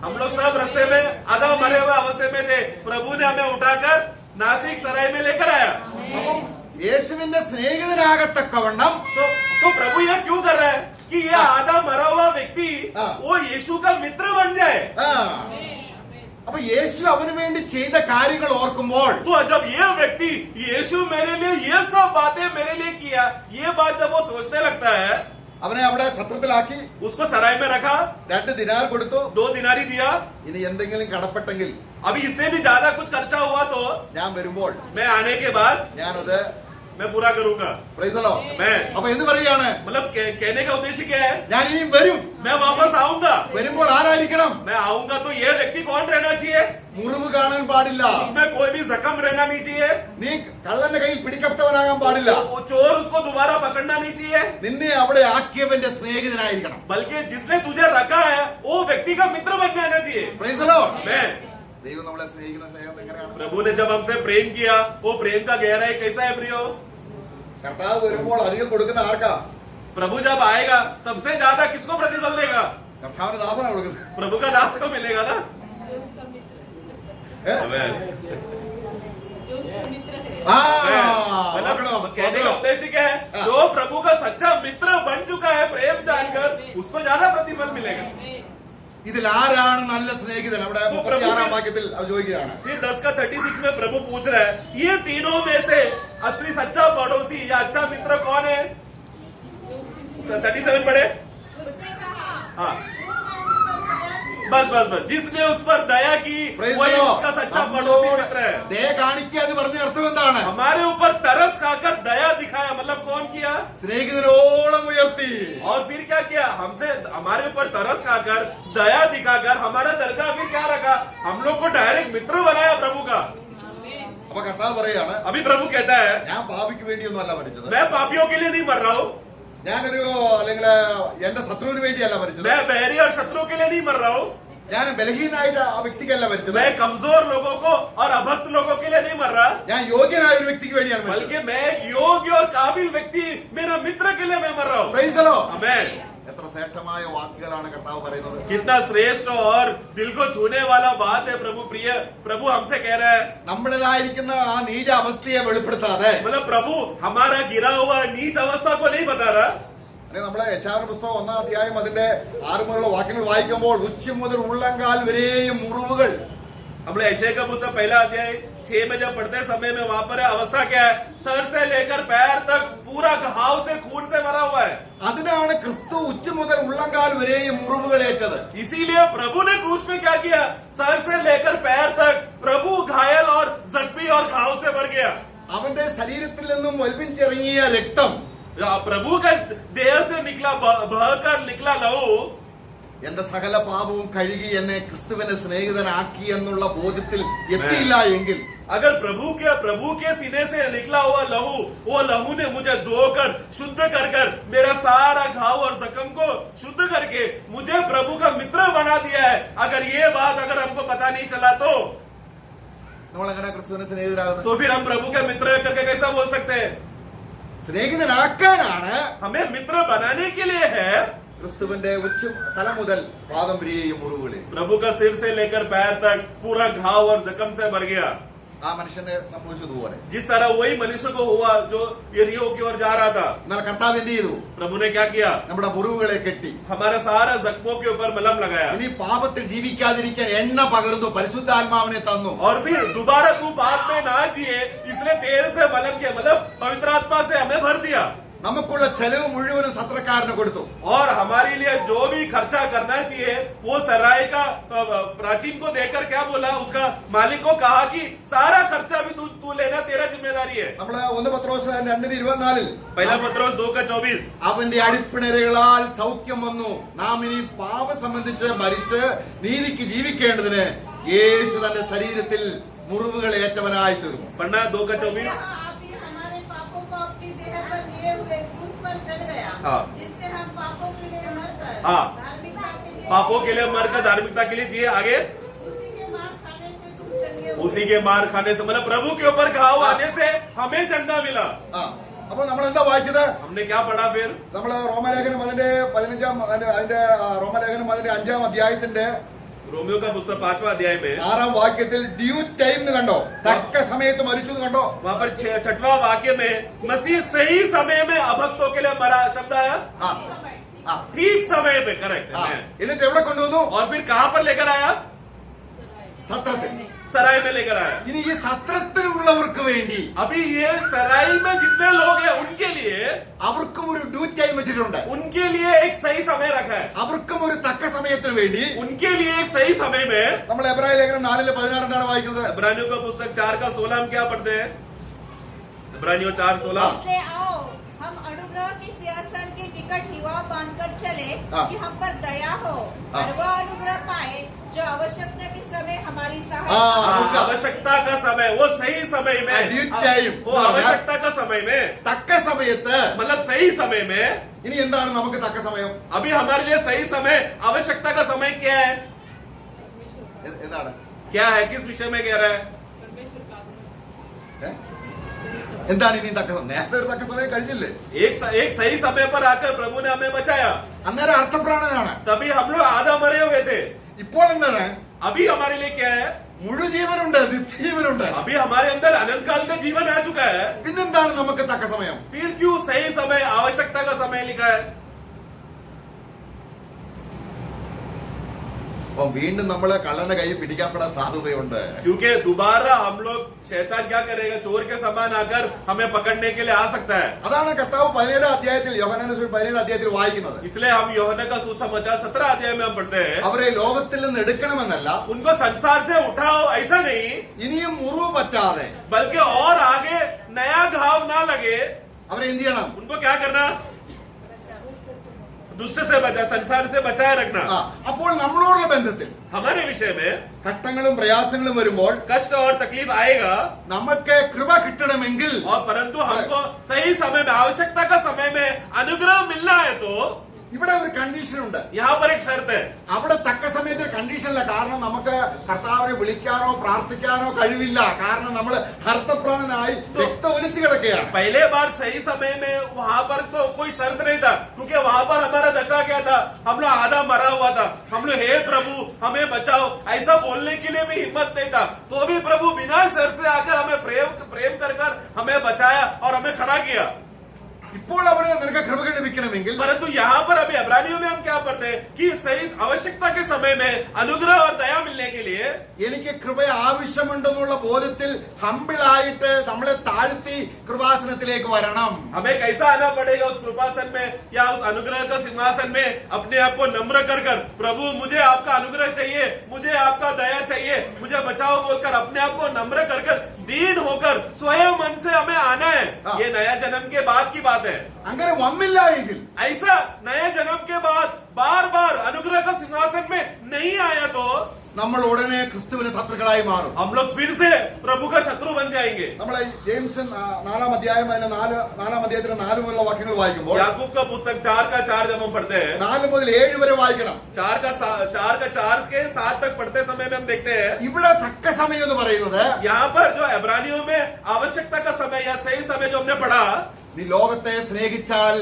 हम लोग सब रास्ते में आधा मरे हुए अवस्थे में थे, प्रभु ने हमें उठाकर नासिक सराय में लेकर आया। അപ്പം യേശുവിന്റെ സ്നേഹിതനാകത്തക്കവണ്ണം तो प्रभु ये क्यों कर रहा है कि ये आधा मरा हुआ व्यक्ति वो यीशु का मित्र बन जाए? അപ്പൊ യേശു അവന് വേണ്ടി ചെയ്ത കാര്യങ്ങൾ ഓർക്കുമ്പോൾ तो जब ये व्यक्ति यीशु मेरे लिए ये सब बातें मेरे लिए किया, ये बात जब वो सोचने लगता है, അവനെ അവിടെ സത്രത്തിലാക്കി, उसको सराय में रखा, 2 ദിനാർ കൊടുത്തു. 2 दिनारी दिया। ഇനി എന്തെങ്കിലും കടപ്പെട്ടെങ്കിൽ अभी इससे भी ज्यादा कुछ खर्चा हुआ तो ഞാൻ വരുമ്പോൾ मैं आने के बाद ഞാനത് मैं पूरा करूंगा। പ്രൈസലോ. मैं അപ്പൊ എന്ത് പറയാണ്? मतलब कहने का उद्देश्य क्या है? ഞാൻ ഇനിയും വരും. मैं वापस आऊंगा। വരുമ്പോൾ ആരായിരിക്കണം? मैं आऊंगा तो ये व्यक्ति कौन रहना चाहिए? മുറിവ് കാണാൻ പാടില്ല. उसमें कोई भी जख्म रहना नहीं चाहिए। നീ കള്ളന്റെ കയ്യിൽ പിടിക്കപ്പെട്ടവനാകാൻ പാടില്ല. वो चोर उसको दोबारा पकड़ना नहीं चाहिए, നിന്നെ അവിടെ ആക്കിയവന്റെ സ്നേഹിതനായിരിക്കണം. बल्कि जिसने तुझे रखा है वो व्यक्ति का मित्र बन जाना चाहिए। പ്രൈസലോ. मैं ദൈവം നമ്മളെ സ്നേഹിക്കുന്ന സ്നേഹം എങ്ങനെയാണ്? प्रभु ने जब हमसे प्रेम किया, वो प्रेम का गहराई कैसा है प्रियो? കർത്താവ് വരുമ്പോൾ അധികം കൊടുക്കുന്ന ആർക്കാ? प्रभु जब आएगा सबसे ज्यादा किसको प्रतिफल देगा? കർത്താവിന്റെ ദാസനാണ് കൊടുക്കുന്നത്. प्रभु का दास को मिलेगा ना। ഏ? Amen. मतलब कहने का उद्देश्य क्या है? जो प्रभु का सच्चा मित्र बन चुका है प्रेम जानकर, उसको ज्यादा प्रतिफल मिलेगा। ഇതിൽ ആരാണ് നല്ല സ്നേഹിതൻ? അവിടെ 36 വാക്യത്തിൽ അത് ചോദിക്കുകയാണ്. फिर 10 का 36 में प्रभु पूछ रहा है, ये तीनों में से असली सच्चा पड़ोसी या अच्छा मित्र कौन है? 37 पढ़े। उसने कहा, हाँ, उसने उस पर दया की। बस जिसने उस पर दया की वही उसका सच्चा पड़ोसी मित्र है। ദയ കാണിക്കുക എന്ന് പറഞ്ഞ അർത്ഥം എന്താണ്? हमारे ऊपर तरस खाकर दया दिखाया, मतलब कौन किया? സ്നേഹിതനോളം ഉയർത്തി. और फिर क्या किया? हमसे हमारे ऊपर तरस खाकर दया दिखाकर हमारा दर्जा फिर क्या रखा? हम लोग को डायरेक्ट मित्र बनाया प्रभु का। അപ്പൊ കർത്താവ് പറയാണ്, अभी प्रभु कहता है, ഞാൻ പാപിക്ക് വേണ്ടിയൊന്നും അല്ല മരിച്ചത്. मैं पापियों के लिए नहीं मर रहा हूँ, ഞാനൊരു അല്ലെങ്കിൽ എന്റെ ശത്രുവിന് വേണ്ടിയല്ല മരിച്ചത്. मैं बहरी और शत्रु के लिए नहीं मर रहा हूँ, ഞാൻ ബലഹീനായിട്ട് ആ വ്യക്തിക്കല്ല മരിച്ചത്. मैं कमजोर लोगों को और अभक्त लोगों के लिए नहीं मर रहा, ഞാൻ യോഗ്യനായ ഒരു വ്യക്തിക്ക് വേണ്ടിയാണ് മരിച്ചത്. बल्कि मैं एक योग्य और काबिल व्यक्ति मेरा मित्र के लिए मैं मर रहा हूँ। പ്രൈസലോ. आमेन। എത്ര ശ്രേഷ്ഠമായ വാക്കുകളാണ് കർത്താവ് പറയുന്നത്. कितना श्रेष्ठ और दिल को छूने वाला बात है प्रभु प्रिय। प्रभु हमसे कह रहा है, നമ്മുടേതായിരിക്കുന്ന ആ നീച അവസ്ഥയെ വെളിപ്പെടുത്താതെ मतलब प्रभु हमारा गिरा हुआ नीच अवस्था को नहीं बता रहा। അല്ലെങ്കിൽ നമ്മളെ യശായാവിന്റെ പുസ്തകം 1-ാം അധ്യായം അതിന്റെ 6 മുതലുള്ള വാക്യങ്ങൾ വായിക്കുമ്പോൾ ഉച്ച മുതൽ ഉള്ളങ്കാൽ വരെയും മുറിവുകൾ. हम लोग यशायाह का पुस्तक 1 अध्याय 6 में जब पढ़ते समय में वहां पर अवस्था क्या है? सर से लेकर पैर तक पूरा घाव से खून से भरा हुआ है। അതിനാണ് ക്രിസ്തു ഉച്ച മുതൽ ഉള്ളങ്കാൽ വരെയും മുറിവുകൾ ഏറ്റത്. इसीलिए प्रभु ने क्रूस में क्या किया? सर से लेकर पैर तक प्रभु घायल और जख्मी और घाव से भर गया। അവന്റെ ശരീരത്തിൽ നിന്നും ഒലിപ്പിച്ചിറങ്ങിയ രക്തം प्रभु का देह से निकला बहकर निकला लहू എന്റെ സകല പാപവും കഴുകി എന്നെ ക്രിസ്തുവിനെ സ്നേഹിതനാക്കി എന്നുള്ള ബോധ്യത്തിൽ എത്തിയില്ല എങ്കിൽ, अगर प्रभु के सीने से निकला हुआ लहू, वो लहू ने मुझे धोकर शुद्ध कर मेरा सारा घाव और जख्म को शुद्ध करके मुझे प्रभु का मित्र बना दिया है, अगर ये बात अगर हमको पता नहीं चला तो നമ്മളെങ്ങനെ ക്രിസ്തുവിനെ സ്നേഹിതരാകുന്നത്? तो फिर हम प्रभु के मित्र करके कैसा बोल सकते हैं? സ്നേഹിതനാക്കാനാണ് हमें मित्र बनाने के लिए है ക്രിസ്തുവിന്റെ ഉച്ച തല മുതൽ പാദം വരെയും മുറിവുകളിൽ. प्रभु का सिर से लेकर पैर तक पूरा घाव और जख्म से भर गया. ആ മനുഷ്യനെ സംഭവിച്ചതുപോലെ जिस तरह वही मनुष्य को हुआ जो यरीहो की ओर जा रहा था। എന്നാൽ കർത്താവ് എന്ത് ചെയ്തു? प्रभु ने क्या किया? നമ്മുടെ മുറിവുകളെ കെട്ടി हमारे सारा जख्मों के ऊपर मलहम लगाया ഇനി പാപത്തിൽ ജീവിക്കാതിരിക്കാൻ എണ്ണ പകർന്നു, പരിശുദ്ധാത്മാവിനെ തന്നു. और फिर दोबारा तू पाप में ना जिए इसलिए तेल से मलहम किया, मतलब पवित्र आत्मा से हमें भर दिया നമുക്കുള്ള ചെലവ് മുഴുവനും സത്രക്കാരന് കൊടുത്തു. और हमारे लिए जो भी खर्चा करना चाहिए वो सराय का प्राचीन को देकर क्या बोला, उसका मालिक को कहा कि सारा खर्चा भी तू लेना, तेरा जिम्मेदारी है। നമ്മള് 1 പത്രോസ് 2:24 पहला पत्रोस 2:24 അവന്റെ അടിപ്പിണരുകളാൽ സൗഖ്യം വന്നു, നാം ഇനി പാപം സംബന്ധിച്ച് മരിച്ച് നീതിക്ക് ജീവിക്കേണ്ടതിന് യേശു തന്റെ ശരീരത്തിൽ മുറിവുകൾ ഏറ്റവനായി തീർന്നു. पढ़ना 2:24 आप ही हमारे पापों को अपनी देह पर लिए हुए क्रूस पर चढ़ गया, हाँ। जिससे हम पापों के लिए मरकर हाँ। धार्मिकता के लिए पापों के लिए मरकर धार्मिकता के लिए जिए। आगे उसी के मार खाने से तुम चंगे हुए। उसी के मार खाने से, मतलब प्रभु के ऊपर घाव आने से हमें चंगा मिला। ആ അപ്പൊ നമ്മൾ എന്താ വായിച്ചത്? हमने क्या पढ़ा फिर? നമ്മള് റോമലേഖനം അതിന്റെ 5-ാം അധ്യായത്തിന്റെ रोमियो का पुस्तक 5वां अध्याय में 6-ാം വാക്യത്തിൽ ഡ്യൂ ടൈം എന്ന് കണ്ടോ? തക്ക സമയത്ത് മരിച്ചു എന്ന് കണ്ടോ? वहाँ पर 6वां वाक्य में मसीह सही समय में अभक्तों के लिए मरा शब्द आया, ആ ആ ठीक समय पे, करेक्ट। ആ. എന്നിട്ട് എവിടെ കൊണ്ടുവന്നു? और फिर कहाँ पर लेकर आया? സത്രത്തിൽ. सराय में लेकर आया। ഇനി ഈ സത്രത്തിലുള്ളവർക്ക് വേണ്ടി अभी ये सराय में जितने लोग हैं उनके लिए, അവർക്കും ഒരു ഡ്യൂ ടൈം വെച്ചിട്ടുണ്ട്. उनके लिए एक सही समय रखा है, അവർക്കും ഒരു തക്ക സമയത്തിന് വേണ്ടി. उनके लिए एक सही समय में। നമ്മൾ എബ്രായ ലേഖനം 4:16 എന്താണ് വായിക്കുന്നത്? इब्रानियों का पुस्तक 4:16 हम क्या पढ़ते हैं? इब्रानियों 4:16 इसलिए आओ हम अनुग्रह की सिंहासन की टिकट हिवा बांधकर चले हाँ। कि हम पर दया हो हाँ। और वह अनुग्रह पाए जो आवश्यकता के समय हमारी हाँ। सहायता। आवश्यकता का समय, वो सही समय में, due time। वो आवश्यकता का समय में, തക്ക സമയത്ത്. मतलब सही समय में। ഇനി എന്താണ് നമുക്ക് തക്ക സമയം? अभी हमारे लिए सही समय, आवश्यकता का समय क्या है? എന്താണ്? क्या है, किस विषय में कह रहा है? ഏ? എന്താണ് ഇനി തക്ക സമയം? നേരത്തെ ഒരു തക്ക സമയം കഴിഞ്ഞില്ലേ? एक सही समय पर आकर प्रभु ने हमें बचाया, അന്നേരം അർത്ഥപ്രാണനാണ്. तभी हम लोग आधा मरे हुए थे। ഇപ്പോൾ എന്താണ്? अभी हमारे लिए क्या है? മുഴുജീവനുണ്ട്, നിത്യജീവനുണ്ട്. अभी हमारे अंदर अनंत काल का जीवन आ चुका है। പിന്നെന്താണ് നമുക്ക് തക്ക സമയം? फिर क्यों सही समय, आवश्यकता का समय लिखा है? അപ്പൊ വീണ്ടും നമ്മള് കള്ളന്റെ കൈ പിടിക്കപ്പെടാൻ സാധ്യതയുണ്ട്. क्योंकि दोबारा हम लोग, शैतान क्या करेगा, चोर के समान आकर हमें पकड़ने के लिए आ सकता है। അതാണ് കർത്താവ് 17-ാം അധ്യായത്തിൽ, യോഹന്നാന്റെ സുവിശേഷം 17-ാം അധ്യായത്തിൽ വായിക്കുന്നത്. इसलिए हम यूहन्ना का सुसमाचार 17 अध्याय में हम पढ़ते हैं, അവരെ ലോകത്തിൽ നിന്ന് എടുക്കണമെന്നല്ല, उनको संसार से उठाओ ऐसा नहीं, ഇനിയും മുറിവ് പറ്റാതെ बल्कि और आगे नया घाव ना लगे, അവരെ എന്ത് ചെയ്യണം? उनको क्या करना? दुष्ट से बचा, संसार से बचाए रखना। ആ, അപ്പോൾ നമ്മളോടുള്ള ബന്ധത്തിൽ हमारे विषय में ഘട്ടങ്ങളും പ്രയാസങ്ങളും വരുമ്പോൾ कष्ट और तकलीफ आएगा, നമുക്ക് കൃപ കിട്ടണമെങ്കിൽ और परंतु हमको सही समय में, आवश्यकता का समय में अनुग्रह मिलना है, तो ഇവിടെ ഒരു കണ്ടീഷൻ ഉണ്ട്. यहाँ पर एक शर्त है। അവിടെ തക്ക സമയത്ത് കണ്ടീഷനില്ല. കാരണം നമുക്ക് കർത്താവിനെ വിളിക്കാനോ പ്രാർത്ഥിക്കാനോ കഴിവില്ല. കാരണം നമ്മൾ ഹർത്തപ്രാണനായി രക്തം ഒലിച്ചു കിടക്കുകയാണ്. पहले बार सही समय में वहाँ पर तो कोई शर्त नहीं था, क्योंकि वहाँ पर हमारा दशा क्या था, हम लोग आधा मरा हुआ था। हम लोग हे प्रभु हमें बचाओ ऐसा बोलने के लिए भी हिम्मत नहीं था, तो भी प्रभु बिना शर्त से आकर हमें प्रेम कर हमें बचाया और हमें खड़ा किया। ഇപ്പോൾ അവര് നിനക്ക് കൃപ ലഭിക്കണമെങ്കിൽ, परंतु यहाँ पर अभी इब्रानियों में हम क्या पढ़ते हैं कि सही आवश्यकता के समय में अनुग्रह और दया मिलने के लिए എനിക്ക് കൃപ ആവശ്യമുണ്ടെന്നുള്ള ബോധത്തിൽ ഹമ്പിളായിട്ട് നമ്മളെ താഴ്ത്തി കൃപാസനത്തിലേക്ക് വരണം. हमें कैसा आना पड़ेगा उस कृपासन में या उस अनुग्रह का सिंहासन में? अपने आप को नम्र कर प्रभु मुझे आपका अनुग्रह चाहिए, मुझे आपका दया चाहिए, मुझे बचाओ बोलकर अपने आप को नम्र कर दीन होकर स्वयं मन से हमें आना है। ये नया जन्म के बाद की बात है। അങ്ങനെ വന്നില്ല എങ്കിൽ, ऐसा नया जन्म के बाद बार बार अनुग्रह का सिंहासन में नहीं आया तो നമ്മൾ ഉടനെ ക്രിസ്തുവിന് ശത്രുക്കളായി മാറും. हम लोग फिर से प्रभु का शत्रु बन जाएंगे। നമ്മളെ ജെയിംസ് 4-ാം അധ്യായം അതിന്റെ 4-ാം അധ്യായത്തിന്റെ 4 മുതലുള്ള വാക്യങ്ങൾ വായിക്കുമ്പോൾ, याकूब का पुस्तक 4:4 जब हम पढ़ते हैं, 4 മുതൽ 7 വരെ വായിക്കണം. 4 के 7 तक पढ़ते समय में हम देखते हैं ഇവിടെ തക്ക സമയം എന്ന് പറയുന്നത്, यहाँ पर जो इब्रानियों में आवश्यकता का समय या सही समय जो हमने पढ़ा, നീ ലോകത്തെ സ്നേഹിച്ചാൽ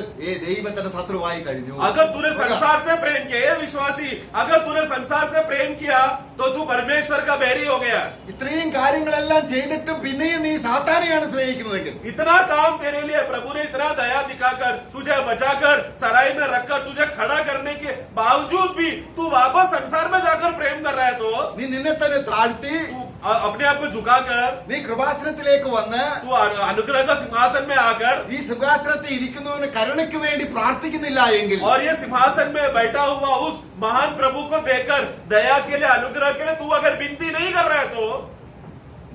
ദൈവത്തിന്റെ ശത്രുവായി കഴിഞ്ഞു. अगर तूने संसार से प्रेम किया, ये विश्वासी, अगर तूने संसार से प्रेम किया तो तू परमेश्वर का बैरी हो गया। ഇത്രയും കാര്യങ്ങളെല്ലാം ചെയ്തിട്ടും പിന്നെയും നീ സാത്താനെയാണ് സ്നേഹിക്കുന്നതെങ്കിൽ, इतना काम तेरे लिए प्रभु ने इतना दया दिखाकर तुझे बचाकर सराय में रखकर तुझे खड़ा करने के बावजूद भी तू वापस संसार में जाकर प्रेम कर रहा है, तो നീ നിന്നെ തന്നെ താഴ്ത്തി तू अपने आप को झुकाकर നീ കൃപാസനത്തിലേക്ക് വന്ന് तू अनुग्रह का सिंहासन में आकर ഈ സിംഹാസനത്തിൽ ഇരിക്കുന്നവന് കരുണയ്ക്ക് വേണ്ടി പ്രാർത്ഥിക്കുന്നില്ല എങ്കിൽ, और ये सिंहासन में बैठा हुआ उस महान प्रभु को देखकर दया के लिए अनुग्रह के लिए तू अगर विनती नहीं कर रहा है, तो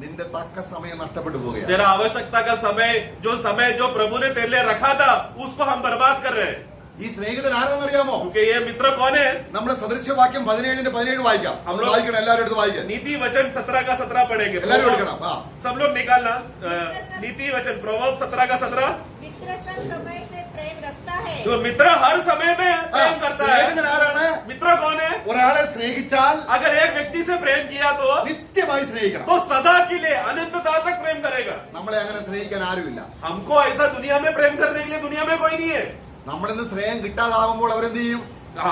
നിന്റെ തക്ക സമയം നഷ്ടപ്പെട്ടു പോവുകയാണ്. तेरा आवश्यकता का समय जो प्रभु ने तेरे लिए रखा था उसको हम बर्बाद कर रहे हैं। ഈ സ്നേഹിതൻ ആരെന്നറിയാമോ? क्योंकि ये मित्र कौन है? നമ്മുടെ സദൃശ്യവാക്യം 17 വായിക്കാം. നമ്മൾ വായിക്കണം, എല്ലാവരും എടുത്ത് വായിക്കാം. नीति वचन 17 का 17 पढ़ेंगे। എല്ലാവരും എടുക്കണം. सब लोग निकालना। नीति वचन प्रोवर्ब 17 का 17। मित्र सब समय से प्रेम रखता है। जो मित्र हर समय में प्रेम करता है। സ്നേഹിതൻ ആരാണ്? मित्र कौन है? ഒരാളെ സ്നേഹിച്ചാൽ अगर एक व्यक्ति से प्रेम किया तो നിത്യമായി സ്നേഹിക്കണം. तो सदा के लिए अनंतता तक प्रेम करेगा। നമ്മളെ അങ്ങനെ സ്നേഹിക്കാൻ ആരുമില്ല. हमको ऐसा दुनिया में प्रेम करने के लिए दुनिया में कोई नहीं है। നമ്മളിന്ന് സ്നേഹം കിട്ടാതാവുമ്പോൾ അവരെന്ത് ചെയ്യും?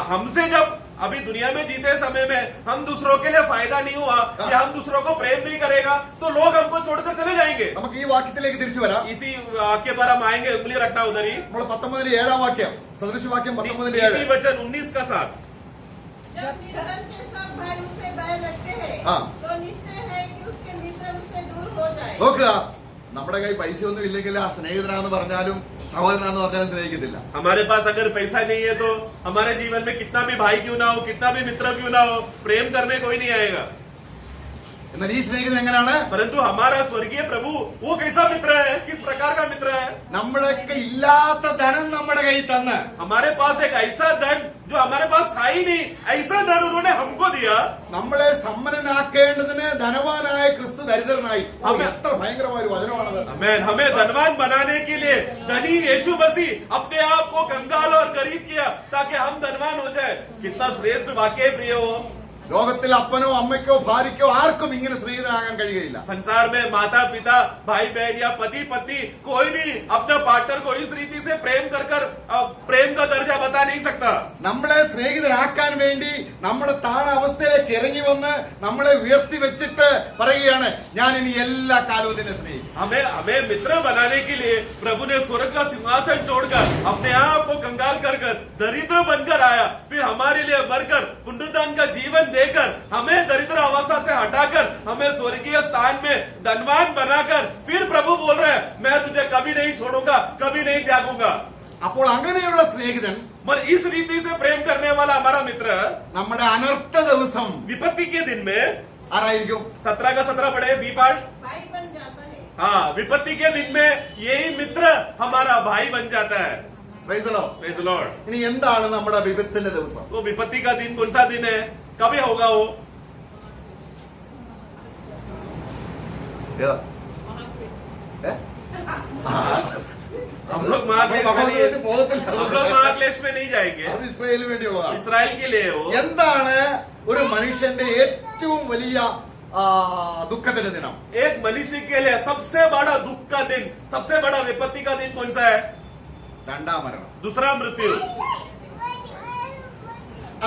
हमसे जब अभी दुनिया में जीते समय में हम दूसरों के लिए फायदा नहीं हुआ या हम दूसरों को प्रेम नहीं करेगा तो लोग हमको छोड़कर चले जाएंगे। നമുക്ക് ഈ വാക്യത്തിലേക്ക് തിരിച്ചു വരാം. इसी वाक्य पर हम आएंगे, उंगली रखना उधर ही। നമ്മൾ 19-7 വാക്യം, സദൃശ്യവാക്യം 19-7. नीति वचन 19 का 7। जब निर्धन के सब भाई उससे बैर रखते हैं, हाँ। तो निश्चय है कि उसके मित्र उससे दूर हो जाए। നോക്കുക, നമ്മുടെ കയ്യിൽ പൈസയൊന്നും ഇല്ലെങ്കിൽ ആ സ്നേഹിതനാന്ന് പറഞ്ഞാലും സഹോദരനാന്ന് പറഞ്ഞാലും സ്നേഹിക്കത്തില്ല. हमारे पास अगर पैसा नहीं है तो हमारे जीवन में कितना भी भाई क्यों ना हो, कितना भी मित्र क्यों ना हो, प्रेम करने कोई नहीं आएगा। എന്നാൽ ഈ സ്നേഹിതൻ എങ്ങനെയാണ്? परंतु हमारा स्वर्गीय प्रभु वो कैसा मित्र है, किस प्रकार का मित्र है? നമ്മളൊക്കെ ഇല്ലാത്ത ധനം നമ്മുടെ കയ്യിൽ തന്ന് हमारे पास एक ऐसा धन जो हमारे पास था ही नहीं, ऐसा धन उन्होंने हमको दिया। നമ്മളെ സമ്പന്നനാക്കേണ്ടതിന് ധനവാനായ ക്രിസ്തു ദരിദ്രനായി. എത്ര ഭയങ്കരമായ ഒരു വചനമാണത്. हमें धनवान बनाने के लिए धनी यीशु मसीह अपने आप को कंगाल और गरीब किया ताकि हम धनवान हो जाए। कितना श्रेष्ठ वाक्य है प्रिय हो। ലോകത്തിൽ അപ്പനോ അമ്മയ്ക്കോ ഭാര്യയ്ക്കോ ആർക്കും ഇങ്ങനെ സ്നേഹിതനാകാൻ കഴിയുകയില്ല. संसार में माता पिता भाई बहन या पति पत्नी कोई भी अपने पार्टनर को इस रीति से प्रेम कर प्रेम का दर्जा बता नहीं सकता। നമ്മളെ സ്നേഹിതരാക്കാൻ വേണ്ടി നമ്മുടെ താഴ അവസ്ഥയിലേക്ക് ഇറങ്ങി വന്ന് നമ്മളെ ഉയർത്തി വെച്ചിട്ട് പറയുകയാണ്, ഞാൻ ഇനി എല്ലാ കാലവും നിന്നെ സ്നേഹിക്കും. हमें मित्र बनाने के लिए प्रभु ने स्वर्ग का सिंहासन छोड़कर अपने आप को कंगाल कर दरिद्र बनकर आया, फिर हमारे लिए मरकर पुनरुत्थान का जीवन देकर हमें दरिद्र अवस्था से हटाकर हमें स्वर्गीय स्थान में धनवान बनाकर फिर प्रभु बोल रहे हैं, मैं तुझे कभी नहीं छोड़ूंगा, कभी नहीं त्यागूंगा। അപ്പോൾ അങ്ങനെയുള്ള സ്നേഹിതൻ, मगर इस रीति से प्रेम करने वाला हमारा मित्र നമ്മുടെ അനർത്ഥ ദിവസം विपत्ति के दिन में ആരായിരിക്കും? 17 का 17 पढ़े बी पार्ट। भाई बन जाता है। हाँ, विपत्ति के दिन में यही मित्र हमारा भाई बन जाता है। Praise the Lord. Praise the Lord। ഇനി എന്താണ് നമ്മുടെ വിപത്തിന്റെ ദിവസം? वो विपत्ति का दिन कौन सा दिन है, कभी होगा वो? ഏതാ? ഏ? हम लोग महाक्लेश में नहीं- ഭഗവത്ഗീത ബോധത്തിൽ हम लोग महाक्लेश में नहीं जाएंगे। അത് ഇസ്രായേലിന് വേണ്ടിയുള്ളതാണ്. इसराइल के लिए हो। എന്താണ് ഒരു മനുഷ്യന്റെ ഏറ്റവും വലിയ ദുഃഖത്തിന്റെ ദിനം? एक मनुष्य के लिए सबसे बड़ा दुख का दिन, सबसे बड़ा विपत्ति का दिन कौन सा है? രണ്ടാം മരണം. दूसरा मृत्यु।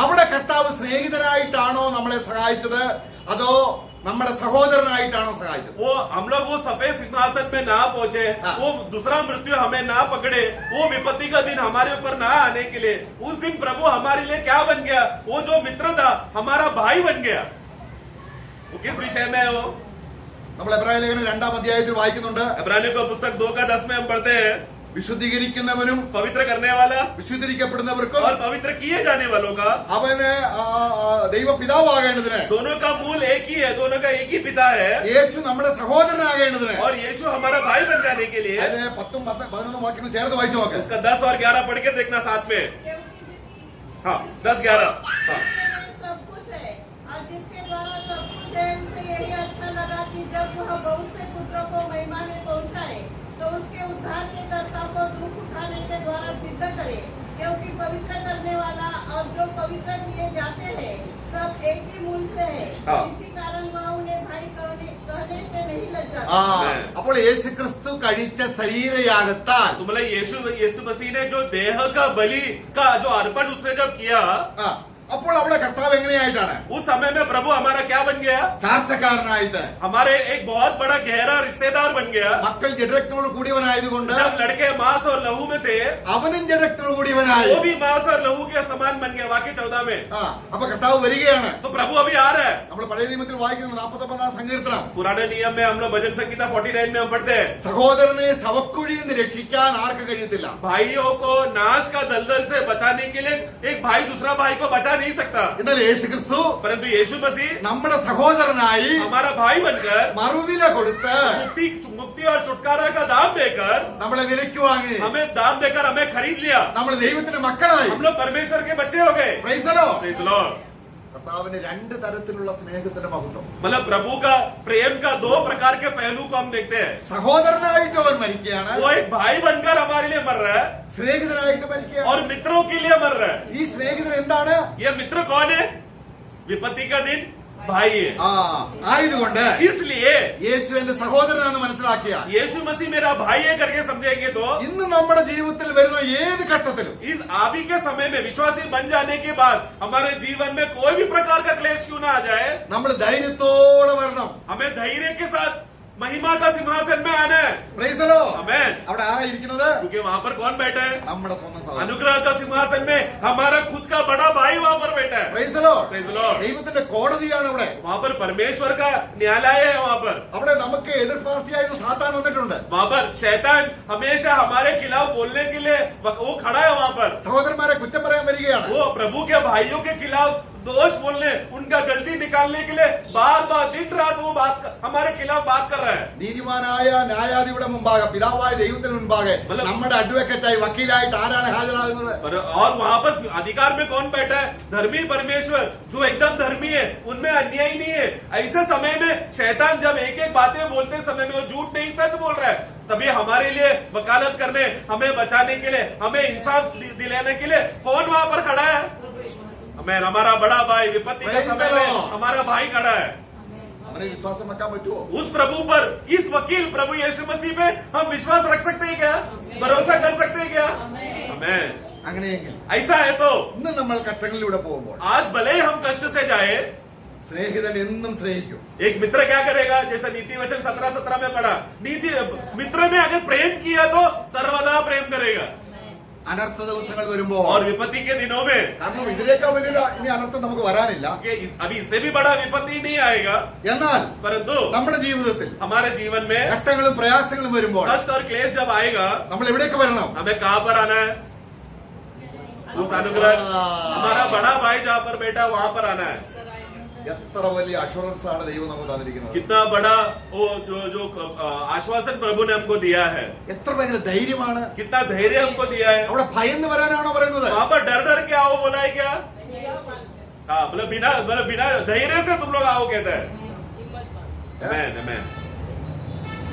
അവിടെ കർത്താവ് സ്നേഹിതനായിട്ടാണോ നമ്മളെ സഹായിച്ചത്, അതോ നമ്മുടെ സഹോദരനായിട്ടാണോ സഹായിച്ചത്? वो हम लोग वो सफेद सिंहासन में ना पहुंचे, हाँ। वो दूसरा मृत्यु हमें ना पकड़े, वो विपत्ति का दिन हमारे ऊपर ना आने के लिए उस दिन प्रभु हमारे लिए क्या बन गया? वो जो मित्र था हमारा भाई बन गया। वो किस विषय में है वो? നമ്മൾ എബ്രായ ലേഖനം 2-ാം അധ്യായത്തിൽ വായിക്കുന്നുണ്ട്. इब्रानियों का पुस्तक 2 का 10 में हम पढ़ते हैं, വിശുദ്ധീകരിക്കുന്നവനും पवित्र करने वाला വിശുദ്ധീകരിക്കപ്പെടുന്നവർക്കും और पवित्र किए जाने वालों का അവന് ദൈവപിതാവാകേണ്ടതിന്, दोनों का मूल एक ही है, दोनों का एक ही पिता है, യേശു നമ്മുടെ സഹോദരനാകേണ്ടതിന്. और यीशु हमारा भाई बन जाने के लिए അതിന് 10-11 വാക്യങ്ങൾ ചേർത്ത് വായിച്ചു നോക്ക്. उसका 10 और 11 पढ़ के देखना साथ में। क्योंकि हाँ, 10-11। हाँ। जिसके सब कुछ है और जिसके द्वारा सब कुछ है, उसे यही अच्छा लगा कि जब वह बहुत से पुत्रों को महिमा में पहुंचाए तो उसके उद्धार के कर्ता को दुख उठाने के द्वारा सिद्ध करे, क्योंकि पवित्र करने वाला और जो पवित्र किए जाते हैं सब एक ही मूल से है। हाँ। इसी कारण वह उन्हें भाई कहने से नहीं लज्जा। അപ്പോൾ യേശു ക്രിസ്തു കഴിച്ച ശരീരയാഗത്താൽ मतलब यीशु मसीह ने जो देह का बलि का जो अर्पण उसने जब किया, അപ്പോൾ അവിടെ കർത്താവ് എങ്ങനെയായിട്ടാണ്? उस समय में प्रभु हमारा क्या बन गया? ചാർച്ചക്കാരനായിട്ട്, हमारे एक बहुत बड़ा गहरा रिश्तेदार बन गया। മക്കൾ ജഡരക്തനോട് കൂടിയവനായതുകൊണ്ട് जब लड़के मांस और लहू में थे, അവനും ജഡരക്തനോട് കൂടിയവനായി. वो भी मांस और लहू के समान बन गया। वाक्य 14 में അപ്പൊ കർത്താവ് വരികയാണ്. तो प्रभु अभी आ रहा है। നമ്മൾ പഴയ നിയമത്തിൽ വായിക്കുന്ന 49 സങ്കീർത്തനം, पुराने नियम में हम लोग भजन संगीता 49 में हम पढ़ते हैं, സഹോദരനെ ശവക്കുഴിയിൽ നിന്ന് രക്ഷിക്കാൻ ആർക്ക് കഴിയത്തില്ല. भाइयों को नाश का दलदल से बचाने के लिए एक भाई दूसरा भाई को बचा नहीं सकता, എന്നാൽ യേശുക്രിസ്തു परंतु यीशु मसीह നമ്മുടെ സഹോദരനായി हमारा भाई बनकर മറുവില കൊടുത്ത് मुक्ति और छुटकारा का दाम देकर, നമ്മളെ വിലയ്ക്ക് വാങ്ങി. हमें दाम देकर हमें खरीद लिया। നമ്മൾ ദൈവത്തിന്റെ മക്കളായി. हम लोग परमेश्वर के बच्चे हो गए। Praise the Lord. Praise the Lord। കർത്താവിന് രണ്ട് തരത്തിലുള്ള സ്നേഹത്തിന്റെ മഹത്വം. मतलब प्रभु का प्रेम का दो प्रकार के पहलू को हम देखते हैं। സഹോദരനായിട്ട് അവൻ മരിക്കുകയാണ്, वो एक भाई बनकर हमारे लिए मर रहा है സ്നേഹിതനായിട്ട് മരിക്കുകയാണ്. और मित्रों के लिए मर रहा है। ഈ സ്നേഹിതൻ എന്താണ്? ये मित्र कौन है? विपत्ति का दिन भाई है। ആയതുകൊണ്ട് इसलिए യേശു എന്റെ സഹോദരനാണെന്ന് മനസ്സിലാക്കിയ यीशु मसीह मेरा भाई है करके समझेंगे तो ഇന്ന് നമ്മുടെ ജീവിതത്തിൽ വരുന്ന ഏത് ഘട്ടത്തിലും इस आबी के समय में विश्वासी बन जाने के बाद हमारे जीवन में कोई भी प्रकार का क्लेश क्यों ना आ जाए, നമ്മൾ ധൈര്യത്തോടെ വരണം. हमें धैर्य के साथ महिमा का सिंहासन में आना है। Praise the Lord. आमेन। അവിടെ ആരായിരിക്കുന്നത്? क्योंकि वहां पर कौन बैठा है? നമ്മുടെ സ്വന്തം സഹോദരൻ. अनुग्रह का सिंहासन में हमारा खुद का बड़ा भाई वहां पर बैठा है। Praise the Lord. Praise the Lord। ദൈവത്തിന്റെ കോടതിയാണ് ഇവിടെ. वहां पर परमेश्वर का न्यायालय है। वहां पर അവിടെ നമുക്ക് എതിർ പാർട്ടിയായിട്ട് സാത്താൻ വന്നിട്ടുണ്ട്. वहां पर शैतान हमेशा हमारे खिलाफ बोलने के लिए वो खड़ा है। वहां पर സഹോദരന്മാരെ കുറ്റം പറയാൻ വരികയാണ്. वो प्रभु के भाइयों के खिलाफ दोष बोलने, उनका गलती निकालने के लिए बार बार दिन रात वो हमारे खिलाफ बात कर रहा है। നീതിമാനായ ന്യായാധിപയുടെ മുമ്പാകെ, പിതാവായ ദൈവത്തിന് മുമ്പാകെ നമ്മുടെ അഡ്വക്കേറ്റായി വക്കീലായിട്ട് ആരാണ് ഹാജരാകുന്നത്? और वहां पर अधिकार में कौन बैठा है? धर्मी परमेश्वर जो एकदम धर्मी है, उनमें अन्याय नहीं है। ऐसे समय में शैतान जब एक एक बातें बोलते समय में वो झूठ नहीं सच बोल रहा है, तभी हमारे लिए वकालत करने, हमें बचाने के लिए, हमें इंसाफ दिलाने के लिए कौन वहां पर खड़ा है? हमें हमारा बड़ा भाई विपत्ति के समय में हमारा भाई खड़ा है। അവനെ വിശ്വാസം വെക്കാൻ പറ്റുമോ? उस प्रभु पर, इस वकील प्रभु यीशु मसीह पे हम विश्वास रख सकते हैं क्या? भरोसा कर सकते हैं क्या? हमें അങ്ങനെയെങ്കിൽ ऐसा है तो ഇന്ന് നമ്മൾ ഘട്ടങ്ങളിലൂടെ പോകുമ്പോൾ आज भले ही हम कष्ट से जाए, സ്നേഹിതൻ എന്നും സ്നേഹിക്കും. एक मित्र क्या करेगा? जैसा नीति वचन 17:17 में पढ़ा, नीति मित्र ने अगर प्रेम किया तो सर्वदा प्रेम करेगा। അനർത്ഥ ദിവസങ്ങൾ വരുമ്പോൾ, और विपत्ति के दिनों में, കാരണം ഇതിനേക്കാൾ വലിയ ഇനി അനർത്ഥം നമുക്ക് വരാനില്ല. अभी इससे भी बड़ा विपत्ति नहीं आएगा, എന്നാൽ परंतु നമ്മുടെ ജീവിതത്തിൽ हमारे जीवन में ഘട്ടങ്ങളും പ്രയാസങ്ങളും വരുമ്പോൾ कष्ट और क्लेश जब आएगा, നമ്മൾ എവിടേക്ക് വരണം? हमें कहां पर आना है? उस अनुग्रह, हमारा बड़ा भाई जहां पर बैठा वहां पर आना है। എത്ര വലിയ അഷുറൻസ് ആണ് ദൈവം നമുക്ക് തന്നിരിക്കുന്നത്. कितना बड़ा वो जो आश्वासन प्रभु ने हमको दिया है, എത്ര ഭയങ്കര ധൈര്യമാണ്. कितना धैर्य हमको दिया है। അവിടെ ഭയന്ന് വരാനാണോ പറയുന്നത്? वहां पर डर डर के आओ बोला है क्या? हाँ, मतलब बिना धैर्य से तुम लोग आओ कहते हैं। आमेन, आमेन।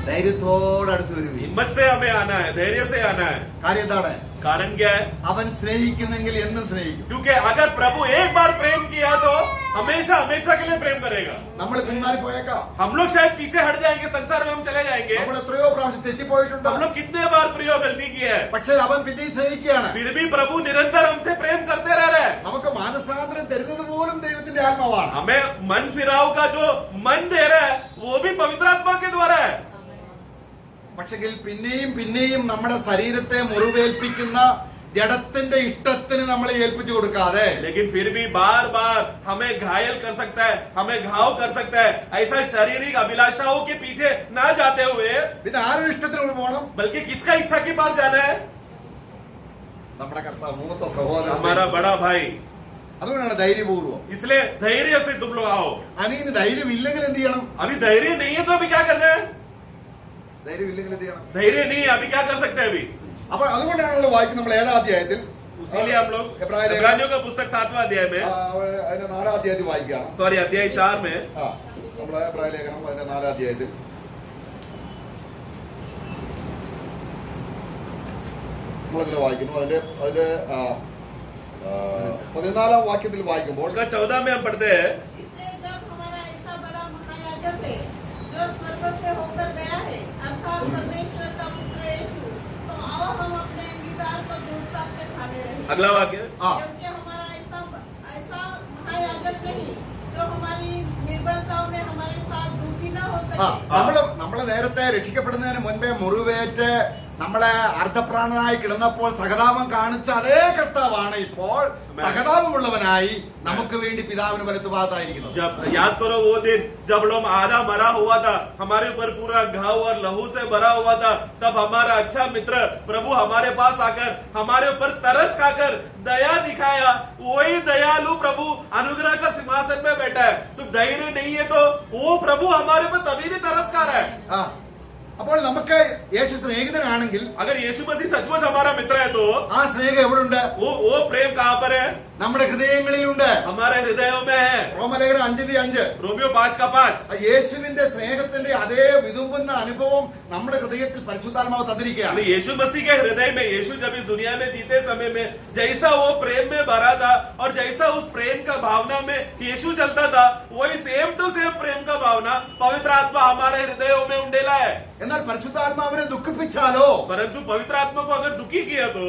ധൈര്യത്തോടെ അടുത്ത് വരുവീൻ. हिम्मत से हमें आना है, धैर्य से आना है। കാര്യം എന്താണ്? कारण क्या है? അവൻ സ്നേഹിക്കുന്നെങ്കിൽ എന്നും സ്നേഹിക്കും. क्योंकि अगर प्रभु एक बार प्रेम किया तो हमेशा हमेशा के लिए प्रेम करेगा। നമ്മൾ പിന്മാറി പോയേക്കാം. हम लोग शायद पीछे हट जाएंगे, संसार में हम चले जाएंगे, നമ്മൾ എത്രയോ പ്രാവശ്യം തെറ്റിപ്പോയിട്ടുണ്ട്. हम लोग कितने बार प्रियो गलती की है, പക്ഷേ അവൻ പിന്നെയും സ്നേഹിക്കുകയാണ്. फिर भी प्रभु निरंतर हमसे प्रेम करते रह रहे हैं। നമുക്ക് മാനസാന്തരം തരുന്നത് പോലും ദൈവത്തിന്റെ ആത്മാവാണ്. हमें मन फिराव का जो मन दे रहा है वो भी पवित्र आत्मा के द्वारा है। പക്ഷെങ്കിൽ പിന്നെയും പിന്നെയും നമ്മുടെ ശരീരത്തെ മുറിവേൽപ്പിക്കുന്ന ജഡത്തിന്റെ ഇഷ്ടത്തിന് നമ്മളെ ഏൽപ്പിച്ചു കൊടുക്കാതെ, लेकिन फिर भी बार बार हमें घायल कर सकता है, हमें घाव कर सकता है, ऐसा शारीरिक अभिलाषाओं के पीछे ना जाते हुए പിന്നെ ആരുടെ ഇഷ്ടത്തിന് പോകണം? बल्कि किसका इच्छा के पास जाना है? നമ്മുടെ കർത്താവ് മൂത്ത സഹോദരൻ. हमारा बड़ा भाई। അതുകൊണ്ടാണ് ധൈര്യപൂർവ്വം. इसलिए धैर्य से तुम लोग आओ। അനിയന് ധൈര്യം ഇല്ലെങ്കിൽ എന്ത് ചെയ്യണം? अभी धैर्य नहीं है तो अभी क्या करना है? ധൈര്യം ഇല്ലെങ്കിൽ എന്ത് ചെയ്യണം? धैर्य नहीं है, अभी क्या कर सकते हैं? अभी അപ്പൊ അതുകൊണ്ടാണല്ലോ വായിക്കുന്നത് നമ്മൾ 7-ാം അധ്യായത്തിൽ, इसीलिए हम लोग इब्रानियों का पुस्तक 7वां अध्याय में, അതിന്റെ 4-ാം അധ്യായത്തിൽ വായിക്കുകയാണ്. सॉरी अध्याय 4 में, നമ്മളെ എബ്രായ ലേഖനം അതിന്റെ 4-ാം അധ്യായത്തിൽ നമ്മളിങ്ങനെ വായിക്കുന്നു. അതിന്റെ 14-ാം വാക്യത്തിൽ വായിക്കുമ്പോൾ, उसका 14 में हम पढ़ते हैं, इसलिए जब हमारा ऐसा बड़ा महायाजक है जो स्वर्ग से होकर गया है, अर्थात परमेश्वर का पुत्र यीशु, तो आओ हम अपने अंगीकार को दृढ़ता से थामे रहें। अगला वाक्य, हाँ। क्योंकि हमारा ऐसा നമ്മള് നേരത്തെ രക്ഷിക്കപ്പെടുന്നതിന് മുൻപേ മുറിവേറ്റ് നമ്മളെ അർദ്ധപ്രാണനായി കിടന്നപ്പോൾ സഹതാപം കാണിച്ച അതേ കർത്താവാണ് ഇപ്പോൾ സഹതാപമുള്ളവനായി നമുക്ക് വേണ്ടി പിതാവിന് വലത്തുഭാഗത്തായിരിക്കുന്നത്. याद करो वो दिन जब लोग आधा मरा हुआ था, हमारे ऊपर पूरा घाव और लहू से भरा हुआ था, तब हमारा अच्छा मित्र प्रभु हमारे पास आकर हमारे ऊपर तरस खाकर दया दिखाया. वही दयालु प्रभु अनुग्रह का सिंहासन में बैठा है. तो धैर्य नहीं है तो वो प्रभु हमारे ऊपर तभी भी तरस खा रहा है. അപ്പോൾ നമുക്ക് യേശു സ്നേഹിതനാണെങ്കിൽ, अगर यीशु मसीह सचमुच हमारा मित्र है तो ആ സ്നേഹം എവിടുണ്ട്? वो प्रेम कहाँ पर है? നമ്മുടെ ഹൃദയങ്ങളിലുണ്ട്, हमारे हृदयों में है. റോമലേഖനം 5:5. रोमियो 5:5. യേശുവിന്റെ സ്നേഹത്തിന്റെ അതേ വിതുമ്പുന്ന അനുഭവം നമ്മുടെ ഹൃദയത്തിൽ പരിശുദ്ധാത്മാവ് തന്നിരിക്കുകയാണ്. यीशु मसीह के हृदय में, यीशु जब इस दुनिया में जीते समय में जैसा वो प्रेम में भरा था और जैसा उस प्रेम का भावना में यीशु चलता था, वही सेम टू सेम प्रेम का भावना पवित्र आत्मा हमारे हृदयों में उंडेला है. എന്നാൽ പരിശുദ്ധാത്മാവിനെ ദുഃഖിപ്പിച്ചാലോ, परंतु पवित्र आत्मा को अगर दुखी किया तो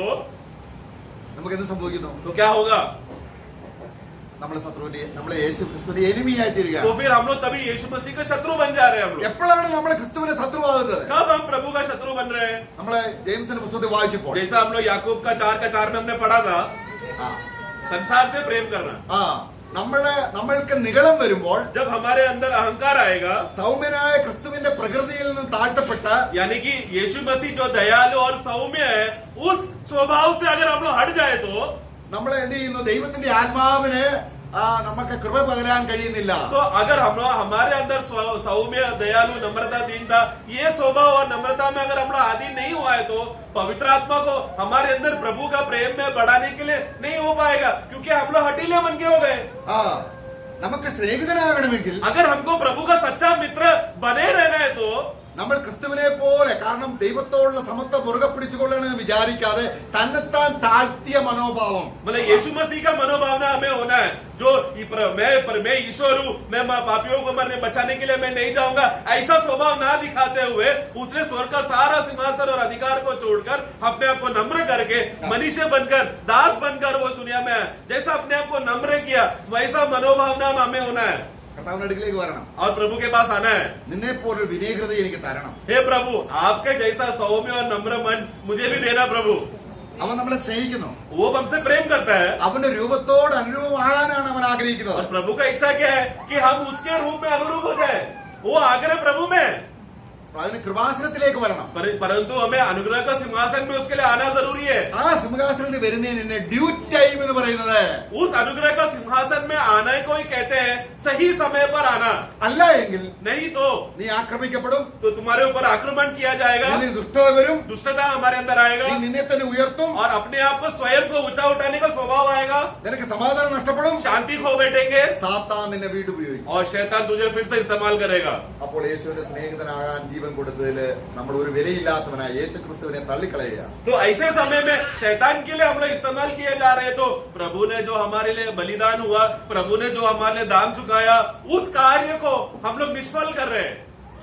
നമുക്ക് എന്ത് സംഭവിക്കുന്നു? तो क्या होगा? നമ്മളെ യേശു ക്രിസ്തുവിന്റെ എനിമിയായി തീരുക. तो फिर हम लोग तभी यीशु मसीह का शत्रु बन जा रहे हैं. हम लोग എപ്പോഴാണ് നമ്മൾ ക്രിസ്തുവിന്റെ ശത്രുവാകുന്നത്? कब हम प्रभु का शत्रु बन रहे हैं? നമ്മളെ ജെയിംസിന്റെ പുസ്തകത്തിൽ വായിച്ചപ്പോൾ, जैसा हम लोग याकूब का 4:4 में हमने पढ़ा था, संसार से प्रेम करना. നമ്മൾക്ക് നിഗളം വരുമ്പോൾ, जब हमारे अंदर अहंकार आएगा, സൗമ്യനായ ക്രിസ്തുവിന്റെ പ്രകൃതിയിൽ നിന്ന് താഴ്ത്തപ്പെട്ട, यानी कि यीशु मसीह जो दयालु और सौम्य है, उस स्वभाव से अगर हम लोग हट जाए तो നമ്മൾ എന്ത് ചെയ്യുന്നു? ദൈവത്തിന്റെ ആത്മാവിന് നമുക്ക് കൃപ പകരാൻ കഴിയുന്നില്ല. तो अगर हम लोग हमारे अंदर सौम्य दयालु नम्रता दीनता ये स्वभाव और नम्रता में अगर हम लोग आदि नहीं हुआ है तो पवित्र आत्मा को हमारे अंदर प्रभु का प्रेम में बढ़ाने के लिए नहीं हो पाएगा, क्योंकि हम लोग हटीले मन के हो गए. നമുക്ക് സ്നേഹിതനാകണമെങ്കിൽ, अगर हमको प्रभु का सच्चा मित्र बने रहना है तो നമ്മൾ ക്രിസ്തുവിനെ പോലെ, കാരണം ദൈവത്തോടുള്ള സമത്വം മുറുകെ പിടിച്ചുകൊള്ളണമെന്ന് വിചാരിക്കാതെ തന്നെത്താൻ താഴ്ത്തിയ മനോഭാവം, मतलब यीशु मसीह का मनोभावना हमें होना है, जो मैं ईश्वर हूँ, मैं पापियों को मरने बचाने के लिए मैं नहीं जाऊंगा, ऐसा स्वभाव ना दिखाते हुए उसने स्वर्ग का सारा सिंहासन और अधिकार को छोड़कर अपने आप को नम्र करके मनुष्य बनकर, दास बनकर वो दुनिया में जैसा अपने आप को नम्र किया, वैसा मनोभावना हमें होना है. കർത്താവിന്റെ അടുക്കിലേക്ക് വരണം. और प्रभु के पास आना है. നിന്നെ പോലെ വിനീഗ്രത എനിക്ക് തരണം. हे प्रभु, आपके जैसा सौम्य और नम्र मन मुझे भी देना प्रभु. അവൻ നമ്മളെ സ്നേഹിക്കുന്നു. वो हमसे प्रेम करता है. അവന്റെ രൂപത്തോട് അനുരൂപമാകാനാണ് അവൻ ആഗ്രഹിക്കുന്നത്. और प्रभु का इच्छा क्या है कि हम उसके रूप में अनुरूप हो जाए. वो आग्रह प्रभु में, അതിന് കൃപാസനത്തിലേക്ക് വരണം. परंतु हमें अनुग्रह का सिंहासन में उसके लिए आना जरूरी है. ആ സിംഹാസനത്തിൽ വരുന്നതിന് ഡ്യൂ ടൈം എന്ന് പറയുന്നത്, उस अनुग्रह का सिंहासन में आना को ही कहते हैं सही समय पर आना. അല്ല എങ്കിൽ नहीं तो നീ ആക്രമിക്കപ്പെടും, तो तुम्हारे ऊपर आक्रमण किया जाएगा, നിന്നിൽ ദുഷ്ടത വരും, दुष्टता हमारे अंदर आएगा, നീ നിന്നെ തന്നെ ഉയർത്തും, और अपने आप को स्वयं को ऊंचा उठाने का स्वभाव आएगा, നിനക്ക് സമാധാനം നഷ്ടപ്പെടും, शांति खो बैठेंगे സാത്താൻ നിന്നെ വീണ്ടുപയോഗിക്കും. और शैतान तुझे फिर से इस्तेमाल करेगा. അപ്പോൾ യേശുവിന്റെ സ്നേഹിതനാകാൻ ജീവൻ കൊടുത്തതില് നമ്മൾ ഒരു വിലയില്ലാത്തവനായ യേശു ക്രിസ്തുവിനെ തള്ളിക്കളയുക. तो ऐसे समय में शैतान के लिए हम लोग इस्तेमाल किए जा रहे हैं, तो प्रभु ने जो हमारे लिए बलिदान हुआ, प्रभु ने जो हमारे लिए दान चुकाया, उस कार्य को हम लोग निष्फल कर रहे हैं.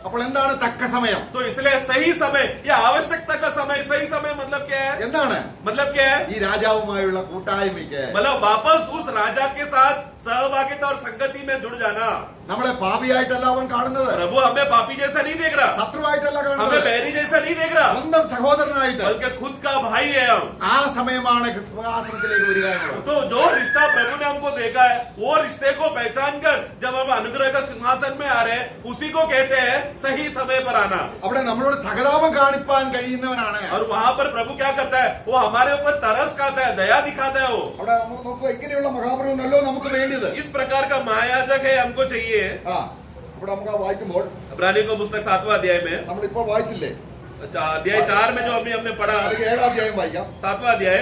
അപ്പോൾ എന്താണ് തക്ക സമയം? तो इसलिए सही समय या आवश्यकता का समय, सही समय मतलब क्या है? എന്താണ്? मतलब क्या है? ഈ രാജാവുമായുള്ള കൂട്ടായ്മയ്ക്ക് मतलब वापस उस राजा के साथ सहभागिता और संगति में जुड़ जाना. നമ്മളെ പാപിയായിട്ടല്ല അവൻ കാണുന്നത്, प्रभु हमें पापी जैसा नहीं देख रहा, ശത്രുവായിട്ടല്ല हमें കാണുന്നത്, बैरी जैसा नहीं देख रहा, സ്വന്തം സഹോദരനായിട്ട്. बल्कि खुद का भाई है हम. ആ സമയമാണ് സിംഹാസനത്തിലേക്ക് വരിക എന്നുള്ളത്. तो जो रिश्ता प्रभु ने हमको देखा है, वो रिश्ते को पहचान कर जब हम अनुग्रह का सिंहासन में आ रहे हैं, उसी को कहते हैं सही समय पर आना. അവിടെ നമ്മളോട് സഹതാപം കാണിപ്പാൻ കഴിയുന്നവനാണ്. और वहाँ पर प्रभु क्या करता है? वो हमारे ऊपर तरस खाता है, दया दिखाता है. वो അവിടെ നമുക്ക് നോക്കുക, ഇങ്ങനെയുള്ള മഹാപ്രഭുനല്ലോ നമുക്ക് വേണ്ടിയത്. इस प्रकार का महायाजक है हमको चाहिए. ഇവിടെ നമുക്ക് വായിക്കുമ്പോൾ, इब्रानियों को पुस्तक 7वां अध्याय में, നമ്മളിപ്പോ വായിച്ചില്ലേ, अध्याय 4 में जो हमने पढ़ा, അല്ലെങ്കിൽ 7ാം അധ്യായം വായിക്കാം. 7वां अध्याय,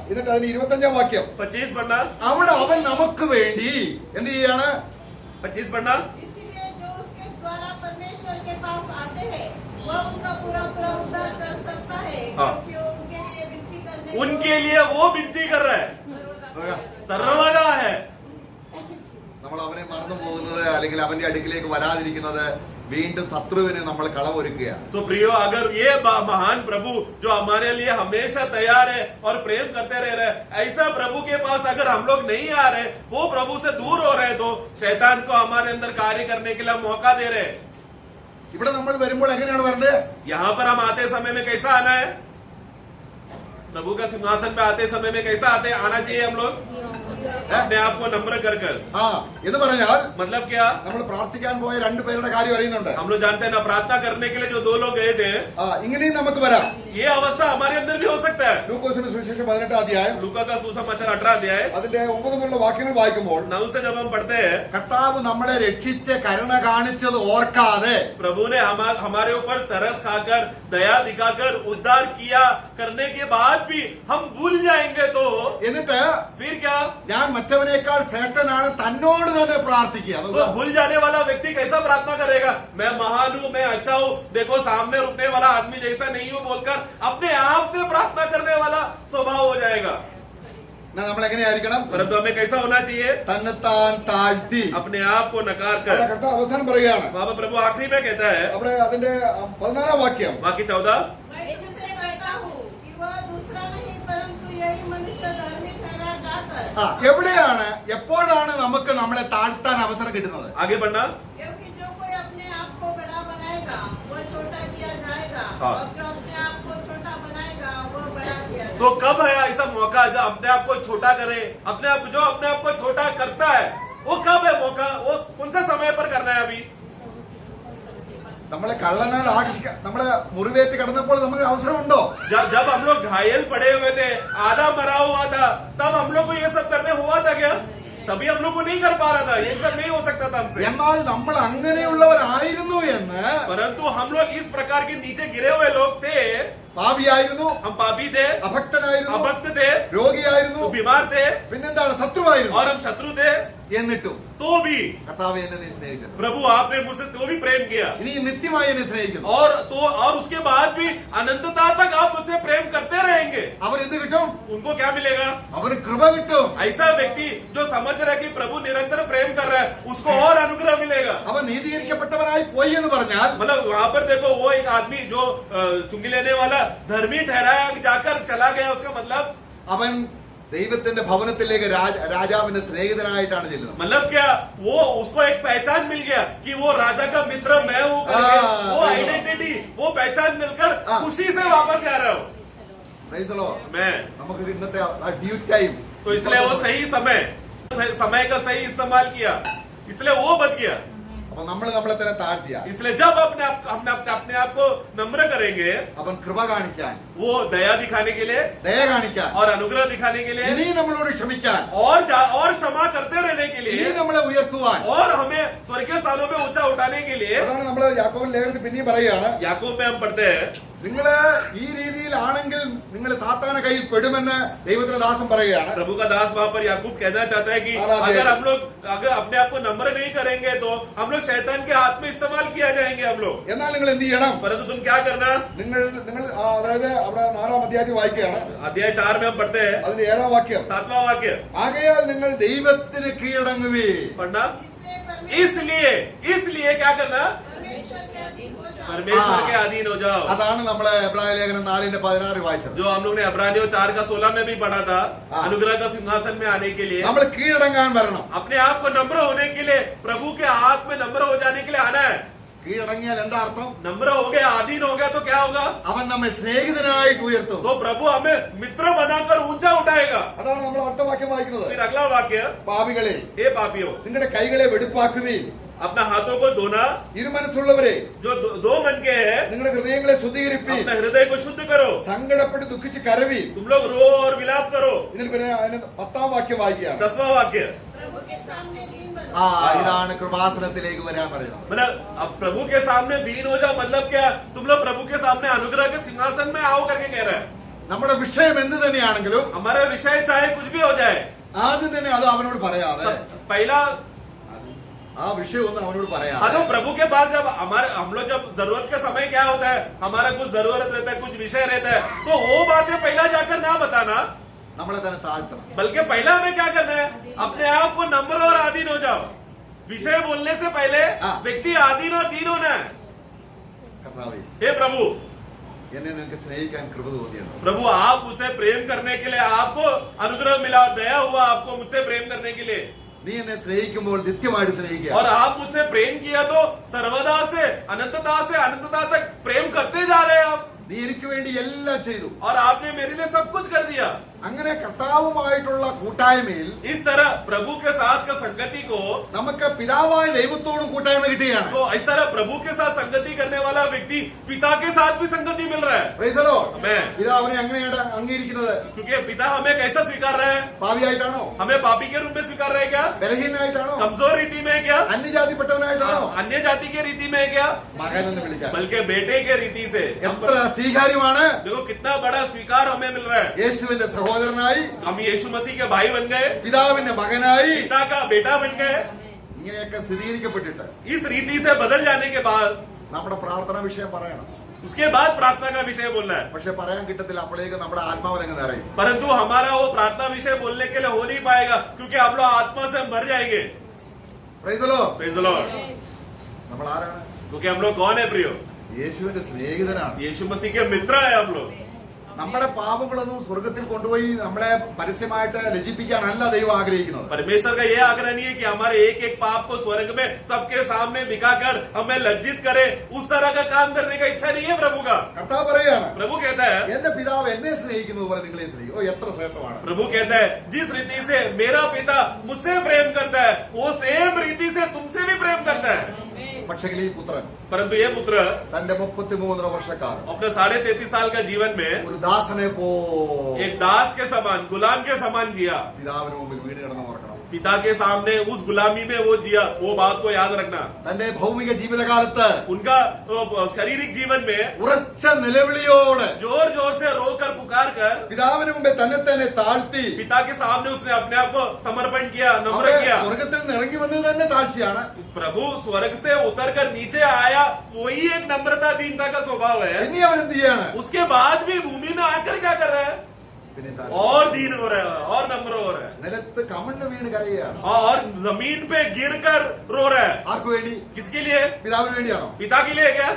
എന്നിട്ട് അതിന് 25ാം വാക്യം, 25 पढ़ना. അവിടെ അവൻ നമുക്ക് വേണ്ടി എന്ത് ചെയ്യാണ്? 25 पढ़ना. इसीलिए जो उसके द्वारा परमेश्वर के पास आते हैं वह उनका पूरा पूरा उद्धार कर सकता है, क्योंकि वो उनके लिए विनती करने उनके लिए वो विनती कर रहा है, सर्वदा है. നമ്മൾ അവനെ മറന്നു പോകുന്നത്, അല്ലെങ്കിൽ അവന്റെ അടുക്കിലേക്ക് വരാതിരിക്കുന്നത് വീണ്ടും ശത്രുവിന് നമ്മൾ കളമൊരുക്കുകയാണ്. तो प्रियो, अगर ये महान प्रभु जो हमारे लिए हमेशा तैयार है और प्रेम करते रह रहे, ऐसा प्रभु के पास अगर हम लोग नहीं आ रहे, वो प्रभु से दूर हो रहे, तो शैतान को हमारे अंदर कार्य करने के लिए मौका दे रहे. ഇവിടെ നമ്മൾ വരുമ്പോൾ എങ്ങനെയാണ് വരേണ്ടത്? यहाँ पर हम आते समय में कैसा आना है? प्रभु का सिंहासन पे आते समय में कैसा आना चाहिए हम लोग? अपने आप को नम्र कर कर। ആ എന്ന് പറഞ്ഞാൽ मतलब क्या? നമ്മൾ പ്രാർത്ഥിക്കാൻ പോയ രണ്ടുപേരുടെ കാര്യം അറിയുന്നുണ്ട്. हम लोग जानते हैं ना, प्रार्थना करने के लिए जो 2 लोग गए थे, ഇങ്ങനെയും നമുക്ക് വരാം. ये अवस्था हमारे अंदर भी हो सकता है। ലൂക്കോസിന്റെ സുവിശേഷം 18 അധ്യായം लूका का सुसमाचार 18 अध्याय അതിന്റെ 9 മുതലുള്ള വാക്യങ്ങൾ വായിക്കുമ്പോൾ 9 से जब हम पढ़ते हैं, കർത്താവ് നമ്മളെ രക്ഷിച്ച് കരുണ കാണിച്ചത് ഓർക്കാതെ प्रभु ने हमारे ऊपर तरस खाकर दया दिखाकर उद्धार किया करने के बाद भी हम भूल जाएंगे तो എന്നിട്ട് फिर क्या? ഞാൻ മറ്റവനേക്കാൾ ശ്രേഷ്ഠനാണ് തന്നോട് തന്നെ പ്രാർത്ഥിക്കുക. तो भूल जाने वाला व्यक्ति कैसा प्रार्थना करेगा? मैं महान हूँ, मैं अच्छा हूँ, देखो सामने रुकने वाला आदमी जैसा नहीं हूँ बोलकर अपने आप से प्रार्थना करने वाला स्वभाव हो जाएगा। നമ്മൾ എങ്ങനെയായിരിക്കണം? परंतु हमें कैसा होना चाहिए? തന്നെത്താൻ താഴ്ത്തി अपने आप को नकार അവിടെ कर। കർത്താവ് അവസാനം പറയുകയാണ്. वहां पर प्रभु आखिरी में कहता है, അവിടെ അതിന്റെ 14 വാക്യം बाकी 14, मैं तुमसे कहता हूँ कि वह दूसरा नहीं परंतु यही मनुष्य धर्मी ठहरा जाकर, എവിടെയാണ് എപ്പോഴാണ് നമുക്ക് നമ്മളെ താഴ്ത്താൻ അവസരം കിട്ടുന്നത്? आगे बढ़ना। क्योंकि जो कोई अपने आप को बड़ा बनाएगा वह छोटा किया जाएगा, हाँ। और जो अपने आप को छोटा बनाएगा वह बड़ा किया तो जाएगा। कब है ऐसा मौका जब अपने आप को छोटा करे? अपने आप जो अपने आप को छोटा करता है वो कब है मौका? वो कौन सा समय पर करना है अभी? നമ്മളെ കള്ളനാൽ ആകർഷിക്കാൻ നമ്മളെ മുറിവേറ്റ് കിടന്നപ്പോൾ നമുക്ക് അവസരമുണ്ടോ? जब हम लोग घायल पड़े हुए थे, आधा मरा हुआ था, तब हम लोग को ये सब करने हुआ था क्या? तभी हम लोग को नहीं कर पा रहा था, ये सब नहीं हो सकता था हमसे। എന്നാൽ നമ്മൾ അങ്ങനെയുള്ളവരായിരുന്നു എന്ന്, परंतु हम लोग इस प्रकार के नीचे गिरे हुए लोग थे, പാപിയായിരുന്നു, हम पापी थे, അഭക്തനായിരുന്നു, अभक्त थे, രോഗിയായിരുന്നു, बीमार थे പിന്നെന്താണ് ശത്രുവായിരുന്നു. और हम शत्रु थे, എന്നിട്ടും तो भी കർത്താവ് എന്നെ നീ സ്നേഹിക്കുന്നു, प्रभु आपने मुझसे तो भी प्रेम किया, ഇനി നിത്യമായി എന്നെ സ്നേഹിക്കുന്നു. और उसके बाद भी अनंतता तक आप मुझसे प्रेम करते रहेंगे। അവൻ എന്ത് കിട്ടും? उनको क्या मिलेगा? അവന് കൃപ കിട്ടും. ऐसा व्यक्ति जो समझ रहा है कि प्रभु निरंतर प्रेम कर रहा है, उसको और अनुग्रह मिलेगा। അവൻ നീതീകരിക്കപ്പെട്ടവനായി പോയി എന്ന് പറഞ്ഞാൽ मतलब वहां पर देखो, वो एक आदमी जो चुंगी लेने वाला धर्मी ठहराया जाकर चला गया, उसका मतलब അവൻ ദൈവത്തിന്റെ ഭവനത്തിലേക്ക് രാജാവിന്റെ സ്നേഹിതനായിട്ടാണ് ചെല്ലുന്നത്. मतलब क्या? वो उसको एक पहचान मिल गया कि वो राजा का मित्र मैं हूँ करके, वो आइडेंटिटी, वो पहचान मिलकर खुशी से वापस जा रहा हूँ Praise the Lord. मैं। നമുക്ക് ഇന്നത്തെ ഡ്യൂ ടൈം, तो इसलिए वो सही समय का सही इस्तेमाल किया, इसलिए वो बच गया। അപ്പൊ നമ്മൾ നമ്മളെ തന്നെ താഴ്ത്തിയ इसलिए जब अपने आप को नम्र करेंगे, അവൻ കൃപ കാണിക്കാൻ, वो दया दिखाने के लिए ദയ കാണിക്കാൻ, और अनुग्रह दिखाने के लिए ഇനിയും നമ്മളോട് ക്ഷമിക്കാൻ, और क्षमा करते रहने के लिए ഇനിയും നമ്മളെ ഉയർത്തുവാൻ. और हमें स्वर्गीय स्थानों में ऊंचा उठाने के लिए। അതാണ് നമ്മൾ യാക്കോബിന്റെ ലേഖനത്തിൽ പിന്നെയും പറയുകയാണ്, याकूब में हम पढ़ते हैं, നിങ്ങള് ഈ രീതിയിലാണെങ്കിൽ നിങ്ങൾ സാത്താന കയ്യിൽ പെടുമെന്ന് ദൈവത്തിന്റെ ദാസൻ പറയുകയാണ്. प्रभु का दास वहां पर याकूब कहना चाहता है कि अगर हम लोग अपने आप को नम्र नहीं करेंगे तो हम लोग शैतान के हाथ में इस्तेमाल किया जाएंगे हम लोग। എന്നാൽ നിങ്ങൾ എന്ത് ചെയ്യണം? परंतु तुम क्या करना? നിങ്ങൾ അതായത് അവിടെ 4-ാം അധ്യായത്തിൽ വായിക്കുകയാണ്, अध्याय 4 में हम पढ़ते हैं, അതിന്റെ 7-ാം വാക്യം, 7वां वाक्य ആകയാൽ നിങ്ങൾ ദൈവത്തിന് കീഴടങ്ങുവേ. पढ़ना। इसलिए इसलिए क्या करना? परमेश्वर के अधीन हो जाओ। परमेश्वर के अधीन हो जाओ। അതാണ് നമ്മള് എബ്രായ ലേഖനം 4:16 വായിച്ചത്. जो हम लोग ने अब्रानियों 4:16 में भी पढ़ा था, अनुग्रह का सिंहासन में आने के लिए നമ്മൾ കീഴടങ്ങാൻ വരണം. अपने आप को नम्र होने के लिए, प्रभु के हाथ में नम्र हो जाने के लिए आना है। കീഴടങ്ങിയാൽ എന്താ അർത്ഥം? नम्र हो गया, अधीन हो गया तो क्या होगा? അവൻ നമ്മെ സ്നേഹിതനായിട്ട് ഉയർത്തും. तो प्रभु हमें मित्र बनाकर ऊंचा उठाएगा। അതാണ് നമ്മൾ അടുത്ത വാക്യം വായിക്കുന്നത്. फिर अगला वाक्य, പാപികളെ, हे पापियों, നിങ്ങളുടെ കൈകളെ വെടിപ്പാക്കുവീൻ. अपना हाथों को धोना, ഇരുമനസ്സുള്ളവരെ, जो दो मन के हैं, നിങ്ങളുടെ ഹൃദയങ്ങളെ ശുദ്ധീകരിപ്പീൻ. अपने हृदय को शुद्ध करो, സങ്കടപ്പെട്ട് ദുഃഖിച്ച് കരവീൻ. तुम लोग रो और विलाप करो। ഇതിൽ പിന്നെ അതിന് 10-ാം വാക്യം വായിക്കുകയാണ്. 10वां वाक्य, प्रभु के सामने दीन बनो। ഇതാണ് കൃപാസനത്തിലേക്ക് വരാൻ പറയുന്നത്. मतलब अब प्रभु के सामने दीन हो जाओ, मतलब क्या? तुम लोग प्रभु के सामने अनुग्रह के सिंहासन में आओ करके कह रहे हैं। നമ്മുടെ വിഷയം എന്ത് തന്നെയാണെങ്കിലും हमारा विषय चाहे कुछ भी हो जाए, ആദ്യം തന്നെ അത് അവനോട് പറയാതെ, पहला ആ വിഷയം ഒന്നും അവനോട് പറയാതെ, तो प्रभु के पास जब हम लोग जब जरूरत का समय क्या होता है, हमारा कुछ जरूरत रहता है, कुछ विषय रहता है, तो वो बातें पहला जाकर ना बताना, നമ്മളെ തന്നെ താഴ്ത്തണം. बल्कि पहला हमें क्या करना है? अपने आप को नम्र और आधीन हो जाओ। विषय बोलने से पहले व्यक्ति आधीन और दीन होना है। കർത്താവേ, हे प्रभु, എന്നെ നിനക്ക് സ്നേഹിക്കാൻ കൃപ തോന്നിയാണ്. प्रभु आप उसे प्रेम करने के लिए, आपको अनुग्रह मिला, दया हुआ आपको मुझसे प्रेम करने के लिए। നീ എന്നെ സ്നേഹിക്കുമ്പോൾ നിത്യമായിട്ട് സ്നേഹിക്കുക. और आप मुझसे प्रेम किया तो सर्वदा से अनंतता तक प्रेम करते जा रहे हैं आप. നീ എനിക്ക് വേണ്ടി എല്ലാം ചെയ്തു. और आपने मेरे लिए सब कुछ कर दिया. അങ്ങനെ കർത്താവുമായിട്ടുള്ള കൂട്ടായ്മയിൽ इस तरह प्रभु के साथ का संगति को നമുക്ക് പിതാവായ ദൈവത്തോടും കൂട്ടായ്മ കിട്ടുകയാണ്. तो इस तरह प्रभु के साथ संगति करने वाला व्यक्ति पिता के साथ भी संगति मिल रहा है. Praise the Lord. Amen. പിതാവിനെ അങ്ങനെയാണ് അംഗീകരിക്കുന്നത്. क्योंकि पिता हमें कैसा स्वीकार रहे हैं? പാപിയായിട്ടാണോ? हमें पापी के रूप में स्वीकार रहे क्या? ബലഹീനായിട്ടാണോ? कमजोर रीति में क्या? അന്യജാതിപ്പെട്ടവനായിട്ടാണോ? अन्य जाति के रीति में क्या? മകൻ എന്ന് വിളിക്കാൻ बल्कि बेटे के रीति से. എത്ര സ്വീകാര്യമാണ്. देखो कितना बड़ा स्वीकार हमें मिल रहा है. യേശുവിന്റെ സഹോദരനായി, हम यीशु मसीह के भाई बन गए, പിതാവിന്റെ മകനായി, पिता का बेटा बन गए. ഇങ്ങനെയൊക്കെ സ്ഥിരീകരിക്കപ്പെട്ടിട്ട് इस रीति से बदल जाने के बाद നമ്മുടെ പ്രാർത്ഥന വിഷയം പറയണം. उसके बाद प्रार्थना का विषय बोलना है. പക്ഷെ പറയാൻ കിട്ടത്തില്ല. അപ്പോഴേക്ക് നമ്മുടെ ആത്മാവിലങ്ങ് നിറയും. परंतु हमारा वो प्रार्थना विषय बोलने के लिए हो नहीं पाएगा क्योंकि हम लोग आत्मा से मर जाएंगे. Praise the Lord. Praise the Lord. നമ്മൾ ആരാണ്? क्योंकि हम लोग कौन है प्रियो? യേശുവിന്റെ സ്നേഹിതനാണ്. यीशु मसीह के मित्र है हम लोग. നമ്മുടെ പാപങ്ങളൊന്നും സ്വർഗത്തിൽ കൊണ്ടുപോയി നമ്മളെ പരസ്യമായിട്ട് ലജ്ജിപ്പിക്കാനല്ല ദൈവം ആഗ്രഹിക്കുന്നത്. परमेश्वर का ये आग्रह नहीं है कि हमारे एक एक पाप को स्वर्ग में सबके सामने दिखाकर हमें लज्जित करे. उस तरह का काम करने का इच्छा नहीं है प्रभु का. കർത്താവ് പറയാണ്, प्रभु कहता है, എന്റെ പിതാവ് എന്നെ സ്നേഹിക്കുന്നത് പോലെ നിങ്ങളെ സ്നേഹിക്കും. ഓ, എത്ര ശ്രേഷ്ഠമാണ്. प्रभु कहता है जिस रीति से मेरा पिता मुझसे प्रेम करता है वो सेम रीति से तुमसे भी प्रेम करता है. പക്ഷെങ്കിൽ ഈ പുത്രൻ परंतु ये पुत्र തന്റെ 33 വർഷക്കാലം अपने 33.5 साल का जीवन में ഒരു ദാസനെ പോ एक दास के समान, गुलाम के समान जिया. പിതാവിന് മുമ്പിൽ വീണ് കിടന്ന് ഓർക്കണം. पिता के सामने उस गुलामी में वो जिया. वो बात को याद रखना. തന്റെ ഭൗമിക ജീവിതകാലത്ത് उनका शारीरिक जीवन में ഉറച്ച നിലവിളിയോട് जोर जोर से रोकर पुकार कर പിതാവിന് മുമ്പിൽ തന്നെ താഴ്ത്തി पिता के सामने उसने अपने आप को समर्पण किया, नम्र അവിടെ किया. സ്വർഗത്തിൽ നിന്ന് ഇറങ്ങി വന്നത് തന്നെ താഴ്ചയാണ്. प्रभु स्वर्ग से उतर कर नीचे आया, वही एक नम्रता दीनता का स्वभाव है. ഇനി അവൻ എന്ത് ചെയ്യാണ്? उसके बाद भी भूमि में आकर क्या कर रहा है? പിന്നെ और दीन हो रहा है और नम्र हो रहा है നിലത്ത് കമണ്ണ് വീണ് കരയുകയാണ്. और जमीन पे गिर कर रो रहा है. ആർക്കു വേണ്ടി? किसके लिए? പിതാവിന് വേണ്ടിയാണോ? पिता के लिए क्या?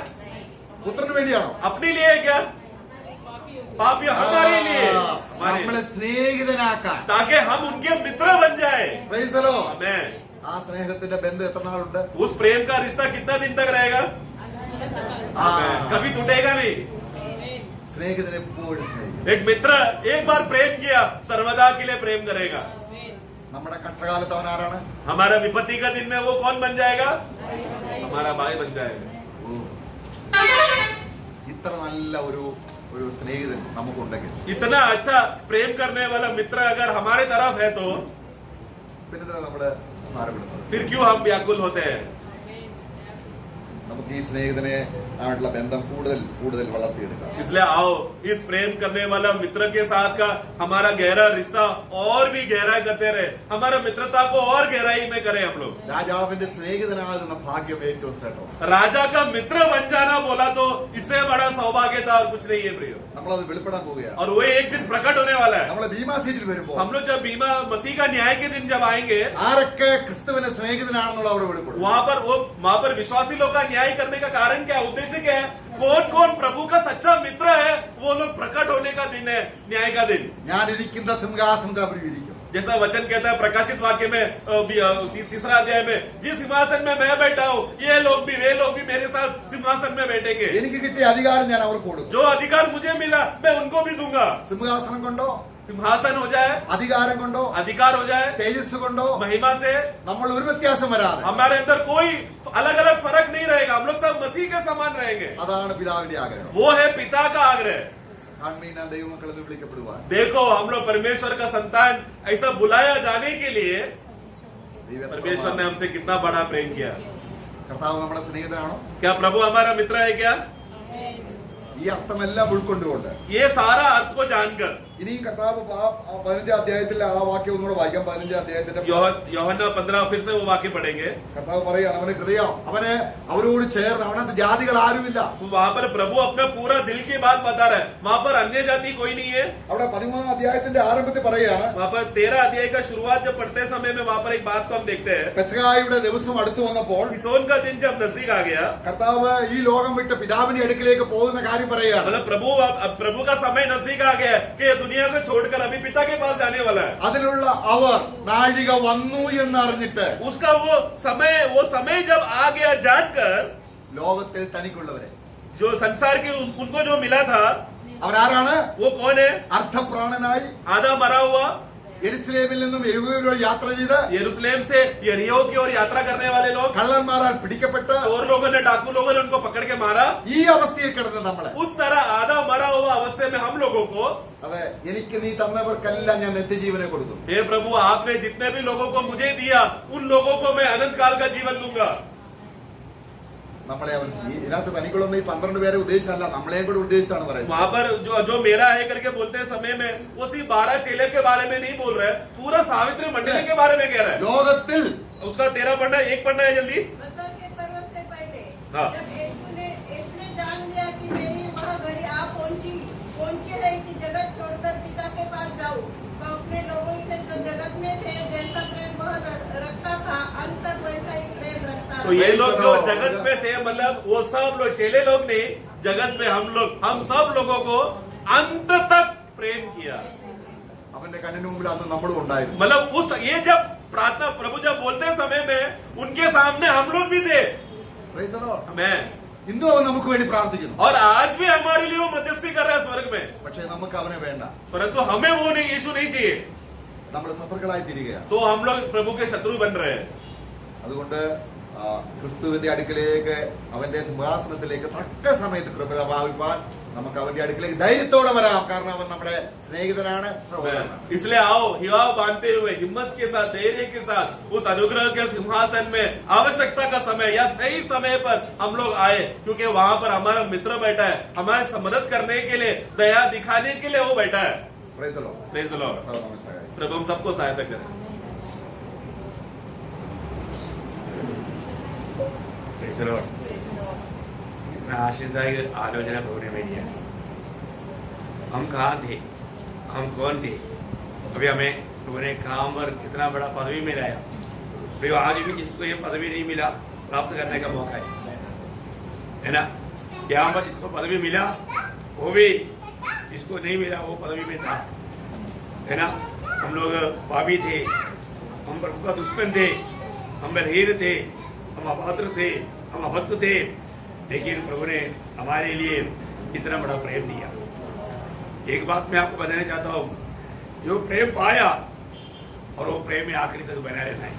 പുത്രന് വേണ്ടിയാണോ? अपने लिए क्या? पापी हमारे लिए, നമ്മളെ സ്നേഹിതനാക്കാൻ. ताकि हम उनके मित्र बन जाए. Praise the Lord. Amen. ആ സ്നേഹത്തിന്റെ ബന്ധം എത്ര നാളുണ്ട്? उस प्रेम का रिश्ता कितना दिन तक रहेगा? Amen. कभी टूटेगा नहीं. സ്നേഹിതനെ എപ്പോഴും സ്നേഹിക്കും. एक मित्र एक बार प्रेम किया सर्वदा के लिए प्रेम करेगा. നമ്മുടെ കഷ്ടകാലത്ത് അവൻ ആരാണ്? हमारा विपत्ति का दिन में वो कौन बन जाएगा? हमारा भाई बन जाएगा. ഇത്ര നല്ല ഒരു സ്നേഹിതൻ നമുക്കുണ്ടെങ്കിൽ इतना अच्छा प्रेम करने वाला मित्र अगर हमारे तरफ है तो പിന്നെ നമ്മള് ഭാരപ്പെടുന്നത്. फिर क्यों हम व्याकुल होते हैं? നമുക്ക് ഈ സ്നേഹിതനെ ആയിട്ടുള്ള ബന്ധം കൂടുതൽ വളർത്തിയെടുക്കാം. इसलिए आओ इस प्रेम करने वाला मित्र के साथ का हमारा गहरा रिश्ता और भी गहरा करते रहे. हमारा मित्रता को और गहराई में करें हम लोग. രാജാവിന്റെ സ്നേഹിതനാകുന്ന ഭാഗ്യം ഏറ്റവും ശ്രേഷ്ഠം. राजा का मित्र बन जाना बोला तो इससे बड़ा सौभाग्यता और कुछ नहीं है प्रियो. നമ്മളത് വെളിപ്പെടാൻ പോവുകയാണ്. और वो एक दिन प्रकट होने वाला है. നമ്മളെ ഭീമാ സീറ്റിൽ വരുമ്പോൾ हम लोग जब बीमा मसीह का न्याय के दिन जब आएंगे ആരൊക്കെ ക്രിസ്തുവിന്റെ സ്നേഹിതനാണെന്നുള്ള അവർ വെളിപ്പെടും. वहाँ पर विश्वासी लोग का न्याय करने का कारण क्या, उद्देश्य क्या है? कौन कौन प्रभु का सच्चा मित्र है वो लोग प्रकट होने का दिन है, न्याय का दिन. ഞാനിരിക്കുന്ന സിംഹാസനത്തിൽ അവർ വിരിക്കും. जैसा वचन कहता है प्रकाशित वाक्य में 3 अध्याय में, जिस सिंहासन में मैं बैठा हूँ ये लोग भी वे लोग भी मेरे साथ सिंहासन में बैठेंगे. എനിക്ക് കിട്ടിയ അധികാരം ഞാൻ അവർക്ക് കൊടുക്കും. जो अधिकार मुझे मिला मैं उनको भी दूंगा. സിംഹാസനം കൊണ്ടോ, सिंहासन हो जाए, അധികാരം കൊണ്ടോ, अधिकार हो जाए, തേജസ് കൊണ്ടോ महिमा से നമ്മൾ ഒരു വ്യത്യാസം വരാതെ हमारे अंदर कोई अलग अलग फर्क नहीं रहेगा. हम लोग सब मसीह के समान रहेंगे. അതാണ് പിതാവിന്റെ ആഗ്രഹം. वो है पिता का आग्रह. ആൺമീന ദൈവമക്കൾ എന്ന് വിളിക്കപ്പെടുവാൻ देखो हम लोग परमेश्वर का संतान ऐसा बुलाया जाने के लिए परमेश्वर ने हमसे कितना बड़ा प्रेम किया. കർത്താവ് നമ്മുടെ സ്നേഹിതനാണോ? क्या प्रभु हमारा मित्र है क्या? ഈ അർത്ഥമെല്ലാം ഉൾക്കൊണ്ടുകൊണ്ട് ये सारा अर्थ को जानकर ഇനി കർത്താവ് 15 അധ്യായത്തിൽ ആ വാക്യം ഒന്നുകൂടെ വായിക്കാം. 15 അധ്യായത്തിന്റെ യോഹന്ന 15 फिर से वो वाक्य पढ़ेंगे. കർത്താവ് പറയാണ് അവന് ഹൃദയം, അവന് അവരോട് ചേർന്ന് അവനകത്ത് ജാതികൾ ആരുമില്ല. वहाँ पर प्रभु अपना पूरा दिल की बात बता रहा है. वहाँ पर अन्य जाति कोई नहीं है. അവിടെ 13 അധ്യായത്തിന്റെ ആരംഭത്തിൽ പറയുകയാണ്, वहाँ पर 13 अध्याय का शुरुआत जब पढ़ते समय में वहाँ पर एक बात को हम देखते हैं. പെസഹായുടെ ദിവസം അടുത്തു വന്നപ്പോൾ किसोन का दिन जब नजदीक आ गया, കർത്താവ് ഈ ലോകം വിട്ട് പിതാവിന്റെ അടുക്കിലേക്ക് പോകുന്ന കാര്യം പറയുകയാണ്. मतलब प्रभु का समय नजदीक आ गया कि दुनिया को छोड़कर अभी पिता के पास जाने वाला है। അതിനുള്ള അവർ നാഴിക വന്നു എന്നറിഞ്ഞിട്ട് उसका वो समय जब आ गया जानकर ലോകത്തിൽ തനിക്കുള്ളവരെ जो संसार के उनको जो मिला था അവരാരാണ്? वो कौन है? അർത്ഥപ്രാണനായി आधा मरा हुआ യെരുസലേമിൽ നിന്നും യെരിഹോയിലൂടെ യാത്ര ചെയ്ത് यरूशलेम से यरीहो की ओर यात्रा करने वाले लोग, കള്ളന്മാരാൽ പിടിക്കപ്പെട്ട് चोर लोगों ने, डाकू लोगों ने उनको पकड़ के मारा। ഈ അവസ്ഥയിൽ കിടന്ന് നമ്മളെ उस तरह आधा मरा हुआ अवस्थे में हम लोगों को, അതെ എനിക്ക് നീ തന്നവർക്കെല്ലാം ഞാൻ നിത്യജീവനെ കൊടുക്കും. हे प्रभु आपने जितने भी लोगों को मुझे दिया उन लोगों को मैं अनंत काल का जीवन दूंगा। നമ്മളെ അവൻ ഇതിനകത്ത് തനിക്കുള്ള ഈ 12 പേരെ ഉദ്ദേശിച്ചല്ല, നമ്മളെയും കൂടെ ഉദ്ദേശിച്ചാണ് പറയുന്നത്. वहां पर जो मेरा है करके बोलते समय में वो सिर्फ 12 चेले के बारे में नहीं बोल रहे, पूरा सावित्री मंडली के बारे में कह रहा है। ലോകത്തിൽ उसका 13 पढ़ना, 1 पढ़ना है जल्दी। मतलब के पर्व से पहले हाँ। जब इसने जान लिया कि मेरी वह घड़ी आ पहुंची है कि जगत छोड़कर पिता के पास जाऊं, तो अपने लोगों से जो जगत में थे जैसा प्रेम वह रखता था, अंत तक वैसा ही प्रेम रखता तो ये लोग जो जगत में थे, मतलब वो सब लोग चेले लोग नहीं, जगत में हम सब लोगों को अंत तक प्रेम किया। അവന്റെ കണ്ണിന് മുമ്പിൽ അന്ന് നമ്മളും ഉണ്ടായിരുന്നു. मतलब ये जब प्रार्थना प्रभु जब बोलते समय में उनके सामने हम लोग भी थे। Praise the Lord. मैं ഇന്നും അവൻ നമുക്ക് വേണ്ടി പ്രാർത്ഥിക്കുന്നു. और आज भी हमारे लिए वो मध्यस्थी कर रहा है स्वर्ग में, പക്ഷേ നമുക്ക് അവനെ വേണ്ട. परंतु हमें वो नहीं, यीशु नहीं चाहिए, നമ്മൾ ശത്രുക്കളായി തീരുകയാണ്. तो हम लोग प्रभु के शत्रु बन रहे हैं। അതുകൊണ്ട് ക്രിസ്തുവിന്റെ അടുക്കിലേക്ക്, അവന്റെ സിംഹാസനത്തിലേക്ക് തക്ക സമയത്ത് കൃപ പ്രാപിപ്പാൻ നമുക്ക് അവന്റെ അടുക്കിലേക്ക് ധൈര്യത്തോടെ വരാം. കാരണം അവൻ നമ്മുടെ സ്നേഹിതനാണ്, സഹോദരനാണ്. इसलिए आओ हिवाव बांधते हुए हिम्मत के साथ, धैर्य के साथ उस अनुग्रह के सिंहासन में आवश्यकता का समय या सही समय पर हम लोग आए, क्योंकि वहां पर हमारा मित्र बैठा है, हमारे मदद करने के लिए, दया दिखाने के लिए वो बैठा है। Praise the Lord. Praise the Lord. प्रभु हम सबको सहायता करें। Praise the Lord. इतना आशीर्वाद आलोचना प्रभु ने दिया। हम कहाँ थे, हम कौन थे, अभी हमें प्रभु ने काम और कितना बड़ा पदवी में लाया। भाई आज भी जिसको ये पदवी नहीं मिला, प्राप्त करने का मौका है ना। यहाँ पर जिसको पदवी मिला वो भी, जिसको नहीं मिला वो पदवी में था, है ना। हम लोग पापी थे, हम प्रभु का दुश्मन थे, हम बलहीन थे, हम अपात्र थे, हम अभक्त थे, लेकिन प्रभु ने हमारे लिए इतना बड़ा प्रेम दिया। एक बात मैं आपको बताना चाहता हूँ, जो प्रेम पाया और वो प्रेम में आखिरी तक बना रहना है।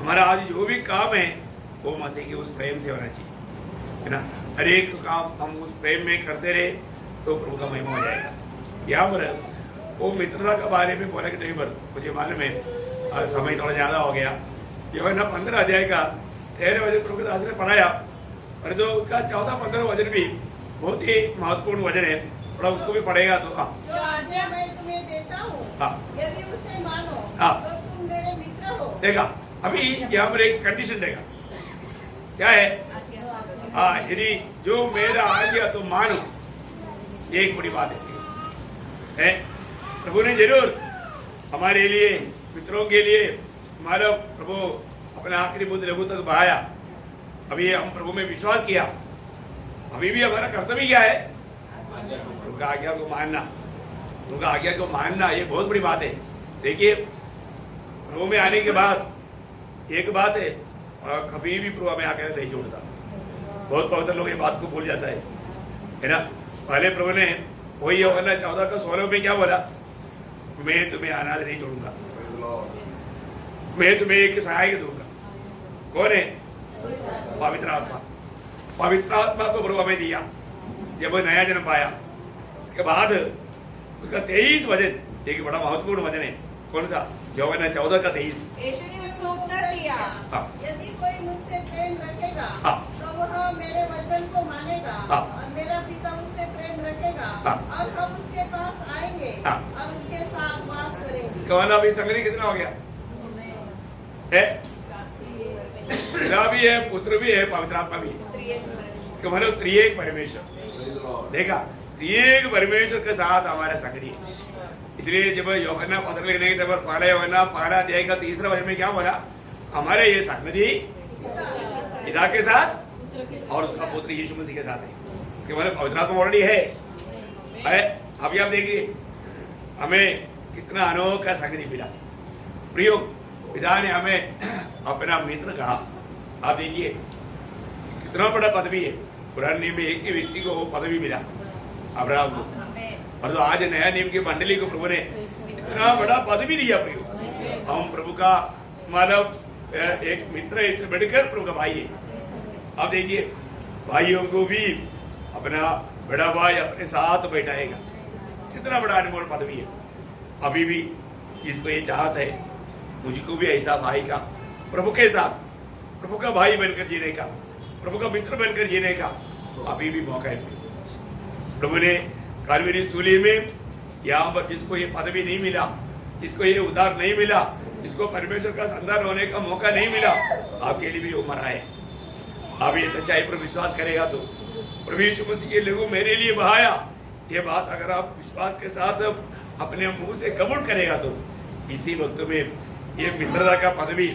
हमारा आज जो भी काम है वो मसीह के उस प्रेम से होना चाहिए, है ना। हर एक काम हम उस प्रेम में करते रहे तो प्रभु का महिमा हो जाएगा। यहाँ पर वो मित्रता के बारे में बोला कि नहीं, पर मुझे मालूम है आज समय थोड़ा ज़्यादा हो गया। यूहन्ना 15 अध्याय का 13 वचन प्रभु दास ने पढ़ाया, और जो उसका 14-15 वचन भी बहुत ही महत्वपूर्ण वचन है, थोड़ा उसको भी पढ़ेगा तो। हाँ, जो आज्ञा मैं तुम्हें देता हूँ, हाँ, यदि उसे मानो हाँ, तो तुम मेरे मित्र हो। देखा, अभी यहाँ पर एक कंडीशन देगा, क्या है? हाँ, यदि जो मेरा आज्ञा तुम मानो, ये एक बड़ी बात है। प्रभु ने जरूर हमारे लिए, मित्रों के लिए, हमारा प्रभु अपना आखिरी बूंद लहू तक बहाया। अभी हम प्रभु में विश्वास किया, अभी भी हमारा कर्तव्य क्या है? उनका आज्ञा को मानना, उनका आज्ञा को मानना, ये बहुत बड़ी बात है। देखिए, प्रभु में आने के बाद एक बात है, कभी भी प्रभु में आकर नहीं छोड़ता। बहुत पवित्र लोग ये बात को भूल जाता है ना। पहले प्रभु ने वही यूहन्ना 14:16 में क्या बोला? मैं तुम्हें अनाथ नहीं छोड़ूंगा, मैं तुम्हें एक सहायक दूंगा। कौन है? पवित्र आत्मा। पवित्र आत्मा को प्रभु हमें दिया जब वो नया जन्म पाया। उसके बाद उसका 23 वचन, एक बड़ा महत्वपूर्ण वचन है। कौन सा? यूहन्ना 14:23। यीशु ने उसको उत्तर दिया, हाँ, यदि कोई मुझसे प्रेम रखेगा हाँ, तो वह मेरे वचन को मानेगा, हाँ, और मेरा पिता उससे प्रेम रखेगा, हाँ, और हम उसके पास आएंगे, हाँ, और उसके साथ वास करेंगे। इसका मतलब अभी संगति कितना हो गया है? पिता भी है, पुत्र भी है, पवित्र आत्मा भी है। इसका मतलब त्रिएक परमेश्वर। देखा, त्रिएक परमेश्वर के साथ हमारा संगति है। इसलिए जब यूहन्ना पत्र लिखने के टाइम पहला यूहन्ना 12 अध्याय का 3 वचन में क्या बोला? हमारे ये संगति पिता के साथ और उसका पुत्र यीशु मसीह के साथ है। कि मतलब पवित्र आत्मा ऑलरेडी है। अभी आप देखिए, हमें कितना अनोखा संगति मिला। प्रियो, पिता ने हमें अपना मित्र कहा। आप देखिए कितना बड़ा पदवी है। पुराने नियम में एक ही व्यक्ति को वो पदवी मिला, अब्राहम को, और तो आज नया नियम की मंडली को प्रभु ने इतना बड़ा पदवी दिया। प्रियो, हम प्रभु का मानव एक मित्र है, इससे बढ़कर प्रभु का भाई है। अब देखिए भाइयों को भी अपना बड़ा भाई अपने साथ बैठाएगा, कितना बड़ा अनमोल पदवी है। अभी भी जिसको ये चाहत है मुझको भी ऐसा भाई का प्रभु के साथ, प्रभु का भाई बनकर जीने का, प्रभु का मित्र बनकर जीने का अभी भी मौका है। प्रभु ने कालवरी सूली में यहाँ पर जिसको ये पदवी नहीं मिला, जिसको ये उद्धार नहीं मिला, जिसको परमेश्वर का संतान होने का मौका नहीं मिला, आपके लिए भी वो मरा है। आप ये सच्चाई पर विश्वास करेगा तो प्रभु यीशु मसीह के लहू मेरे लिए बहाया, ये बात अगर आप विश्वास के साथ अपने मुंह से कबूल करेगा तो इसी वक्त में ये मित्रता का पदवी,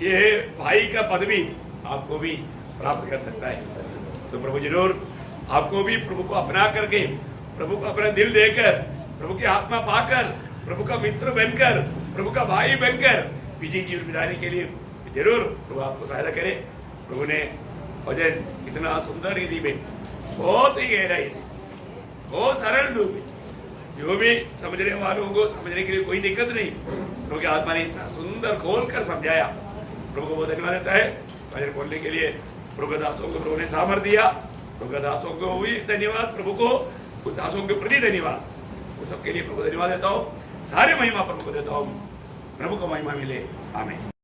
ये भाई का पदवी आपको भी प्राप्त कर सकता है। तो प्रभु जरूर आपको भी प्रभु को अपना करके, प्रभु को अपना दिल देकर, प्रभु की आत्मा पाकर, प्रभु का मित्र बनकर, प्रभु का भाई बनकर विजय जीवन बिताने के लिए जरूर प्रभु आपको सहायता करे। प्रभु ने भजन इतना सुंदर रीति में, बहुत ही गहराई से, बहुत सरल रूप में, जो भी समझने वालों को समझने के लिए कोई दिक्कत नहीं, क्योंकि आत्मा ने इतना सुंदर खोल कर समझाया। प्रभु को बहुत धन्यवाद देता है। भजन बोलने के लिए प्रभु दासों को प्रभु ने सामर्थ्य दिया। प्रभु दासों को भी धन्यवाद, प्रभु को दासों के प्रति धन्यवाद, वो सबके लिए प्रभु धन्यवाद देता हूँ। सारे महिमा प्रभु को देता हूँ। प्रभु को महिमा मिले। आमीन।